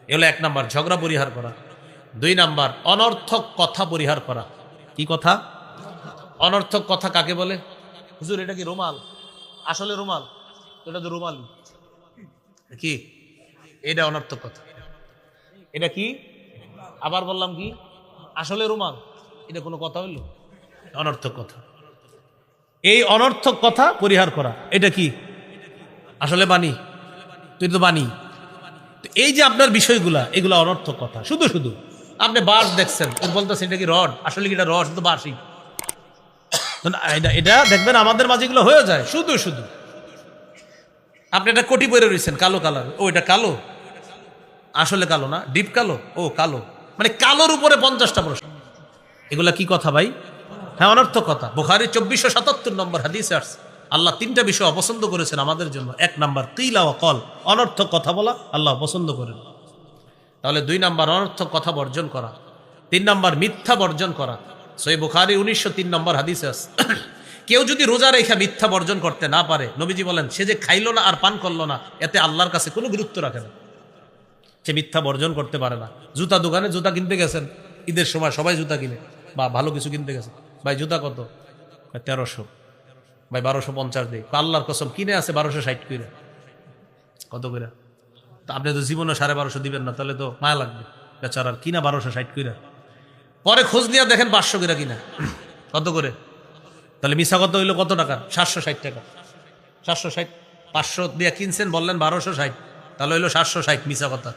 এ হলো 1 নাম্বার, ঝগড়া পরিহার করা। 2 নাম্বার, অনর্থক কথা পরিহার করা। কি কথা? অনর্থক কথা কাকে বলে? হুজুর এটা কি রুমাল? আসলে রুমাল? এটা তো রুমাল কি? এটা অনর্থক কথা। এটা কি? আবার বললাম কি? আসলে রুমাল? এটা কোনো কথা হইল? অনর্থক কথা। এই অনর্থক কথা পরিহার করা। এটা কি? আসলে বাণী? তুই তো বাণী। এই যে আপনার বিষয়গুলা, এগুলো অনর্থক কথা। শুধু শুধু আপনি বাঁশ দেখছেন, বলতেছেন এটা কি রড? আসলে কি এটা রড? তো বাঁশই। এটা দেখবেন আমাদের মাঝে এগুলো হয়ে যায় শুধু শুধু। আপনি একটা কোটি পরে রয়েছেন কালো কালার, ও এটা কালো, আসলে কালো না, ডিপ কালো, ও কালো, মানে কালোর উপরে 50টা প্রশ্ন। এগুলা কি কথা ভাই? হ্যাঁ, অনর্থক কথা। বুখারী 2477 নম্বর হাদিসে আসছে আল্লাহ 3টা বিষয় অপছন্দ করেছেন আমাদের জন্য। 1 নাম্বার কিলা ওয়া কল, অনর্থক কথা বলা আল্লাহ পছন্দ করেন। তাহলে 2 নাম্বার অনর্থক কথা বর্জন করা। 3 নাম্বার মিথ্যা বর্জন করা। সহিহ বুখারী 1903 নম্বর হাদিসে আছে কেউ যদি রোজা রেখে মিথ্যা বর্জন করতে না পারে, নবীজি বলেন সে যে খাইলো না আর পান করলো না, এতে আল্লাহর কাছে কোনো গুরুত্ব রাখে না। সে মিথ্যা বর্জন করতে পারে না। জুতা দোকানে জুতা কিনতে গেছেন, ঈদের সময় সবাই জুতা কিনে বা ভালো কিছু কিনতে গেছে, ভাই জুতা কত? 1300। ভাই 1250 দিই। আল্লাহর কসম কিনে আছে 1260 করে। কত করে? তা আপনি তো জীবনে 1250 দিবেন না, তাহলে তো মায়া লাগবে বেচারার। কিনা 1260 করে। পরে খোঁজ নিয়ে দেখেন 500 করে কিনা। কত করে? তাহলে মিশা কত হইলো? কত টাকা? 760 টাকা। 760, 500 দিয়ে কিনছেন, বললেন 1260, তাহলে হইলো 760 মিশা কথা।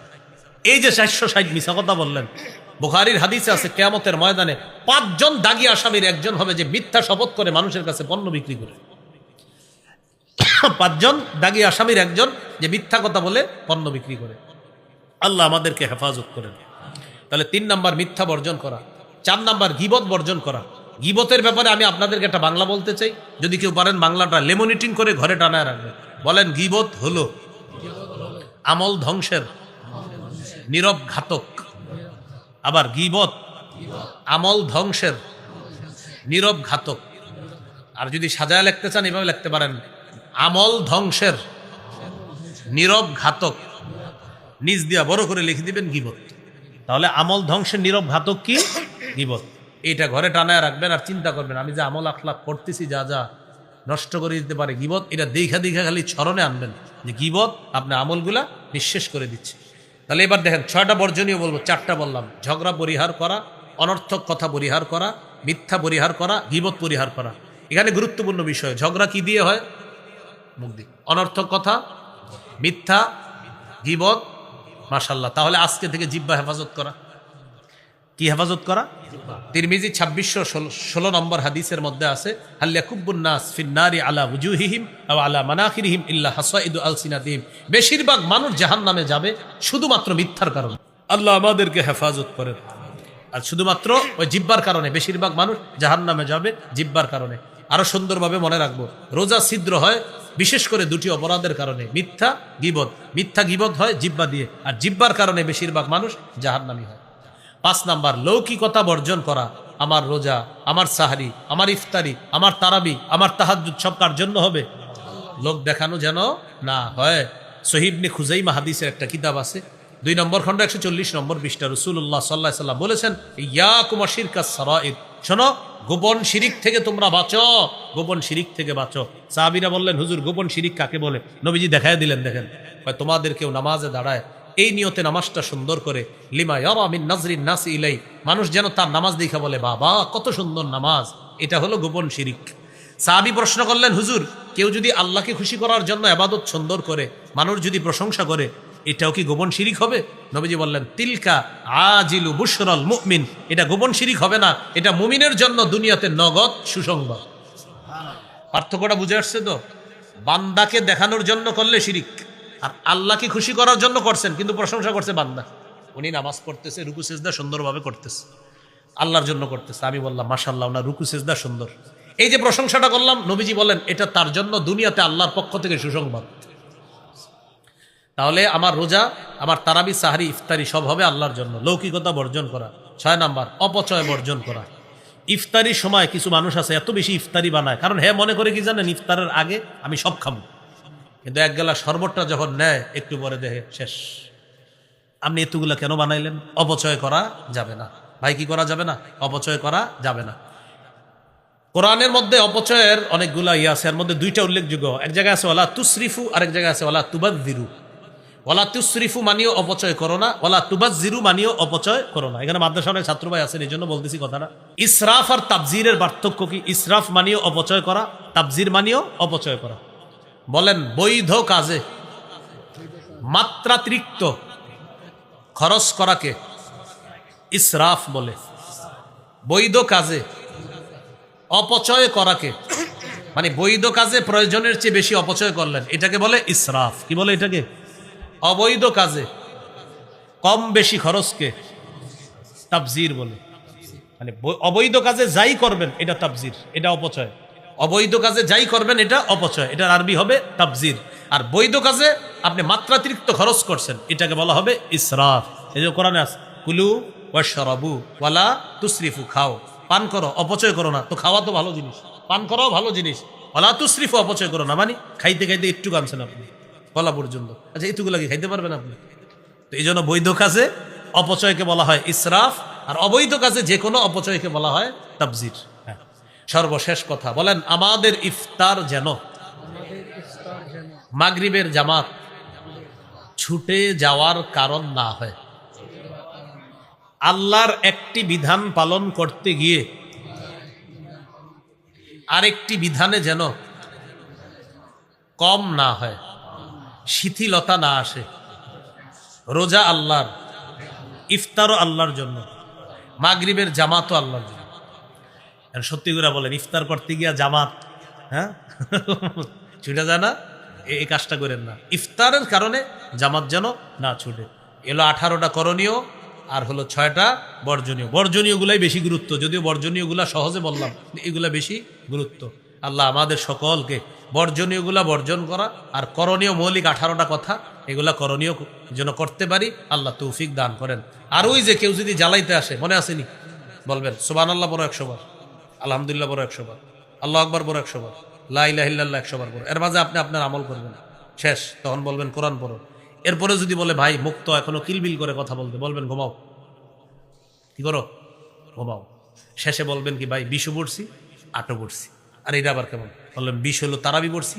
এই যে 760 মিশা কথা বললেন, বুখারীর হাদিসে আছে কিয়ামতের ময়দানে 5 জন দাগী আসামির একজন হবে যে মিথ্যা শপথ করে মানুষের কাছে পণ্য বিক্রি করে। 5 জন দাগী আসামির একজন যে মিথ্যা কথা বলে পণ্য বিক্রি করে। আল্লাহ আমাদেরকে হেফাজত করেন। তাহলে 3 নাম্বার মিথ্যা বর্জন করা। 4 নাম্বার গীবত বর্জন করা। গীবতের ব্যাপারে আমি আপনাদেরকে একটা বাংলা বলতে চাই, যদি কেউ পারেন বাংলাটা লেমনিটিং করে ঘরে টানায় রাখবেন। বলেন, গীবত হলো আমল ধ্বংসের নীরব ঘাতক। আবার গীবত আমল ধ্বংসের নীরব ঘাতক। আর যদি সাজায় লিখতে চান এভাবে লিখতে পারেন, আমল ধ্বংসের নীরব ঘাতক। নিজ দিয়া বড় করে লিখে দিবেন গীবত। তাহলে আমল ধ্বংসের নীরব ঘাতক কি? গীবত। এইটা ঘরে টানায় রাখবেন আর চিন্তা করবেন, আমি যে আমল আখলাক করতেছি যা যা নষ্ট করে দিতে পারে গীবত, এটা দেখা দেখা খালি স্মরণে আনবেন যে গীবত আপনার আমলগুলা নিঃশেষ করে দিচ্ছে। তাহলে এবার দেখেন 6টা বর্জনীয় বলবো, 4টা বললাম। ঝগড়া পরিহার করা, অনর্থক কথা পরিহার করা, মিথ্যা পরিহার করা, গীবত পরিহার করা। এখানে গুরুত্বপূর্ণ বিষয়, ঝগড়া কি দিয়ে হয়? মুখ দিয়ে। অনর্থক কথা, মিথ্যা, গীবত, মাশাআল্লাহ। তাহলে আজকে থেকে জিহ্বা হেফাজত করা। কি হেফাজত করা? তিরমিজি 2616 নম্বর হাদিসের মধ্যে আছে, হাল ইয়াকুব্বুন নাস ফিন্নারি আলা ওয়ুজুহিহিম আও আলা মানাখিরিহিম ইল্লা হাসাইদু আলসিনাতিহিম। বেশিরভাগ মানুষ জাহান্নামে যাবে শুধুমাত্র মিথ্যার কারণে। আল্লাহ আমাদেরকে হেফাজত করেন। আর শুধুমাত্র ওই জিহ্বার কারণে বেশিরভাগ মানুষ জাহান্নামে যাবে, জিহ্বার কারণে। আরো সুন্দরভাবে মনে রাখবো, রোজা ছিদ্র হয় বিশেষ করে 2টি অপরাধের কারণে, মিথ্যা, গীবত। মিথ্যা গীবত হয় জিহ্বা দিয়ে, আর জিহ্বার কারণে বেশিরভাগ মানুষ জাহান্নামী হয়। 5 নাম্বার লৌকিকতা বর্জন করা। আমার রোজা, আমার সাহারি, আমার ইফতারি, আমার তারাবি, আমার তাহাজ্জুদ সব কার জন্য হবে? লোক দেখানো যেন না হয়। সহিহ ইবনে খুজাইমা হাদিসের একটা কিতাব আছে, 2 নম্বর খণ্ড 140 নম্বর পৃষ্ঠা। রাসূলুল্লাহ সাল্লাল্লাহু আলাইহি ওয়াসাল্লাম বলেছেন, ইয়াকুম শিরকাস সারাইর, শোনো গোপন শিরিক থেকে তোমরা বাঁচো, গোপন শিরিক থেকে বাঁচো। সাহাবীরা বললেন, হুজুর গোপন শিরিক কাকে বলে? নবীজি দেখায় দিলেন, দেখেন তোমাদের কেউ নামাজে দাঁড়ায় এই নিয়তে নামাজটা সুন্দর করে, লিমা ইয়ারা মিন নাজরিন নাসি ইলাই, মানুষ যেন তার নামাজ দেখা বলে বাবা কত সুন্দর নামাজ। এটা হলো গোপন শিরিক। সাহাবী প্রশ্ন করলেন, হুজুর কেউ যদি আল্লাহকে খুশি করার জন্য ইবাদত সুন্দর করে, মানুষ যদি প্রশংসা করে, এটাও কি গোপন শিরিক হবে? নবীজি বললেন, তিলকা আজিলু বুশরাল মুমিন, এটা গোপন শিরিক হবে না, এটা মুমিনের জন্য দুনিয়াতে নগদ সুসংবাদ। পার্থক্যটা বুঝে আসছে তো? বান্দাকে দেখানোর জন্য করলে শিরিক, আর আল্লাহকে খুশি করার জন্য করছেন কিন্তু প্রশংসা করছে বান্দা, উনি নামাজ পড়তেছে, রুকু সিজদা সুন্দরভাবে করতেছে, আল্লাহর জন্য করতেছে। আমি বললাম মাশাআল্লাহ, ওনার রুকু সিজদা সুন্দর। এই যে প্রশংসাটা করলাম, নবীজি বলেন এটা তার জন্য দুনিয়াতে আল্লাহর পক্ষ থেকে সুসংবাদ। তাহলে আমার রোজা, আমার তারাবি, সাহারি, ইফতারি সব হবে আল্লাহর জন্য। লৌকিকতা বর্জন করা। 6 নাম্বার অপচয় বর্জন করা। ইফতারির সময় কিছু মানুষ আছে এত বেশি ইফতারি বানায়, কারণ হ্যাঁ মনে করে কি জানেন, ইফতারের আগে আমি সব খাবো, কিন্তু এক গেলা শরবতটা যখন নেয় একটু পরে দেখে শেষ। আপনি এতগুলা কেন বানাইলেন? অপচয় করা যাবে না ভাই। কি করা যাবে না? অপচয় করা যাবে না। কোরআনের মধ্যে অপচয়ের অনেকগুলা আছে, এর মধ্যে 2টা উল্লেখযোগ্য। এক জায়গায় আছে ওয়ালা তুসরিফু, আরেক জায়গায় আছে ওয়ালা তুবাযজিরু। ওয়ালা তুসরিফু মানিও অপচয় করো না, ওয়ালা তুবাযজিরু মানিও অপচয় করো না। এখানে মাদ্রাসার অনেক ছাত্র ভাই আছেন, এই জন্য বলতেছি কথাটা। ইসরাফ আর তাবজিরের পার্থক্য কি? ইসরাফ মানিও অপচয় করা, তাবজির মানিও অপচয় করা। বলেন বৈধ কাজে মাত্রাতিরিক্ত খরচ করাকে ইসরাফ বলে, বৈধ কাজে অপচয় করাকে, মানে বৈধ কাজে প্রয়োজনের চেয়ে বেশি অপচয় করলেন, এটাকে বলে ইসরাফ। কি বলে এটাকে? অবৈধ কাজে কম বেশি খরচকে তাবজির বলে। মানে অবৈধ কাজে যাই করবেন এটা তাবজির, এটা অপচয়। অবৈধ কাজে যাই করবেন এটা অপচয়, এটার আরবি হবে তাবজির। আর বৈধ কাজে আপনি মাত্রাতিরিক্ত খরচ করছেন, এটাকে বলা হবে ইসরাফ। এই যে কোরআনে আছে কুলু ওয়াশরাবু ওয়ালা তুসরিফু, খাও পান করো অপচয় করো না। তো খাওয়া তো ভালো জিনিস, পান করাও ভালো জিনিস। ওয়ালা তুসরিফু অপচয় করো না মানে খাইতে খাইতে একটু কামছেন আপনি গলা পর্যন্ত, আচ্ছা এইটুকু লাগে খাইতে পারবেন আপনি? তো এই জন্য বৈধ কাজে অপচয়কে বলা হয় ইসরাফ, আর অবৈধ কাজে যে কোনো অপচয়কে বলা হয় তাবজির। হ্যাঁ, সর্বশেষ কথা বলেন, আমাদের ইফতার যেন মাগরিবের জামাত ছুটে যাওয়ার কারণ না হয়। আল্লাহর একটি বিধান পালন করতে গিয়ে আরেকটি বিধানে যেন কম না হয়, শিথিলতা না আসে। রোজা আল্লাহর, ইফতারও আল্লাহর জন্য, মাগরিবের জামাতও আল্লাহর জন্য। সত্যি করে বলেন, ইফতার করতে গিয়া জামাত হ্যাঁ ছুটে যায় না, এই কাজটা করেন না। ইফতারের কারণে জামাত যেন না ছুটে। এলো 18টা করণীয় আর হলো 6টা বর্জনীয়। বর্জনীয়গুলাই বেশি গুরুত্ব, যদিও বর্জনীয়গুলা সহজে বললাম, এগুলা বেশি গুরুত্ব। আল্লাহ আমাদের সকলকে বর্জনীয়গুলা বর্জন করা আর করণীয় মৌলিক 18টা কথা, এগুলা করণীয় যেন করতে পারি, আল্লাহ তৌফিক দান করেন। আর ওই যে কেউ যদি জ্বালাইতে আসে, মনে আসেনি? বলবেন সুবহানাল্লাহ বড় 100 বার, আলহামদুলিল্লাহ বড় 100 বার, আল্লাহু আকবার বড় 100 বার, লা ইলাহা ইল্লাল্লাহ 100 বার বড়। এর মাঝে আপনি আপনার আমল করবেন, শেষ। তখন বলবেন কোরআন পড়ো। এরপরে যদি বলে ভাই মুক্ত এখনো কিলবিল করে কথা বলতে, বলবেন ঘুমাও। কি করো? ঘুমাও। শেষে বলবেন কি ভাই 20 পড়ছি, 8 পড়ছি। আর এটা আবার কেমন? বললেন 20 হলো তারাবি পড়ছি,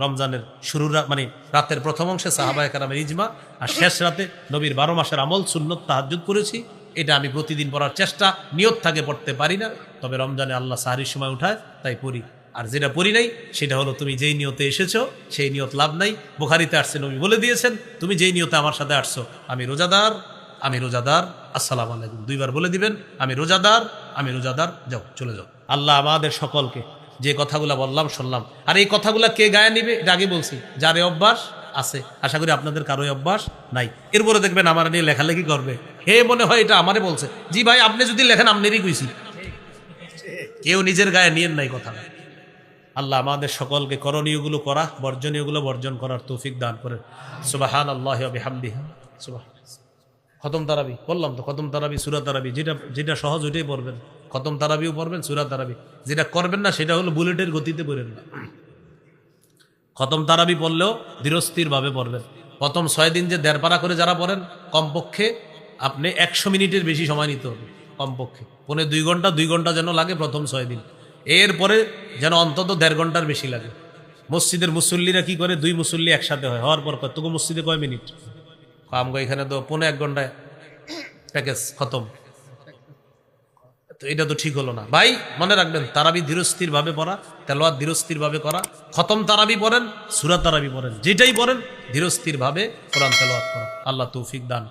রমজানের শুরুর মানে রাতের প্রথম অংশে সাহাবায়ে কেরামের ইজমা, আর শেষ রাতে নবীর 12 মাসের আমল সুন্নত তাহাজ্জুদ করেছি। এটা আমি প্রতিদিন পড়ার চেষ্টা, নিয়ত থাকে পড়তে পারি না, তবে রমজানে আল্লাহ সাহরির সময় উঠায় তাই পড়ি। আর যেটা পড়ি নাই সেটা হলো তুমি যেই নিয়তে এসেছো সেই নিয়ত লাভ নাই। বুখারীতে আসছে, নবী বলে দিয়েছেন তুমি যেই নিয়তে আমার সাথে আসছো, আমি রোজাদার, আমি রোজাদার, আসসালামু আলাইকুম 2 বার বলে দিবেন, আমি রোজাদার, আমি রোজাদার, যাও চলে যাও। আল্লাহ আমাদের সকলকে যে কথাগুলো বললাম শুনলাম, আর এই কথাগুলো কে গায়ে নিবে এটা আগে বলছি, যার এই অভ্যাস আছে, আশা করি আপনাদের কারোই অভ্যাস নাই। এরপরে দেখবেন আমার নিয়ে লেখালেখি করবে, হে মনে হয় এটা আমারে বলছে। জি ভাই, আপনি যদি লেখেন আপনারই কইছি, কেউ নিজের গায়ে নিয়েন নাই কথা। আল্লাহ আমাদের সকলকে করণীয়গুলো করা, বর্জনীয়গুলো বর্জন করার তৌফিক দান করেন। সুবহানাল্লাহি ওয়া বিহামদিহি। খতম তারাবি বললাম তো, খতম তারাবি, সূরা তারাবি, যেটা সহজ ওইটাই পড়বেন। খতম তারাবিও পড়বেন, সূরা তারাবি। যেটা করবেন না সেটা হলো বুলেটের গতিতে পড়েন না। খতম তারাবি পড়লেও ধীরস্থির ভাবে পড়বেন। প্রথম 6 দিন যে 1.5 পারা করে যারা পড়েন, কমপক্ষে আপনি 100 মিনিটের বেশি সময় নিতে হবে, কমপক্ষে 1.5 2 ঘন্টা যেন লাগে প্রথম 6 দিন। এরপরে যেন অন্তত 1.5 ঘন্টার বেশি লাগে। মসজিদের মুসল্লিরা কি করে, 2 মুসল্লি একসাথে হয়, হওয়ার পর কতটুকু মসজিদে কয় মিনিট? আমগো এখানে তো 1.5 ঘন্টায় প্যাকেজ খতম। তো এটা তো ঠিক হলো না ভাই। মনে রাখবেন, তারাবি ধীরস্থির ভাবে পড়া, তেলাওয়াত ধীরস্থির ভাবে করা। খতম তারাবি পড়েন, সূরা তারাবি পড়েন, যেটাই পড়েন ধীরস্থির ভাবে কোরআন তেলাওয়াত করা। আল্লাহ তৌফিক দান।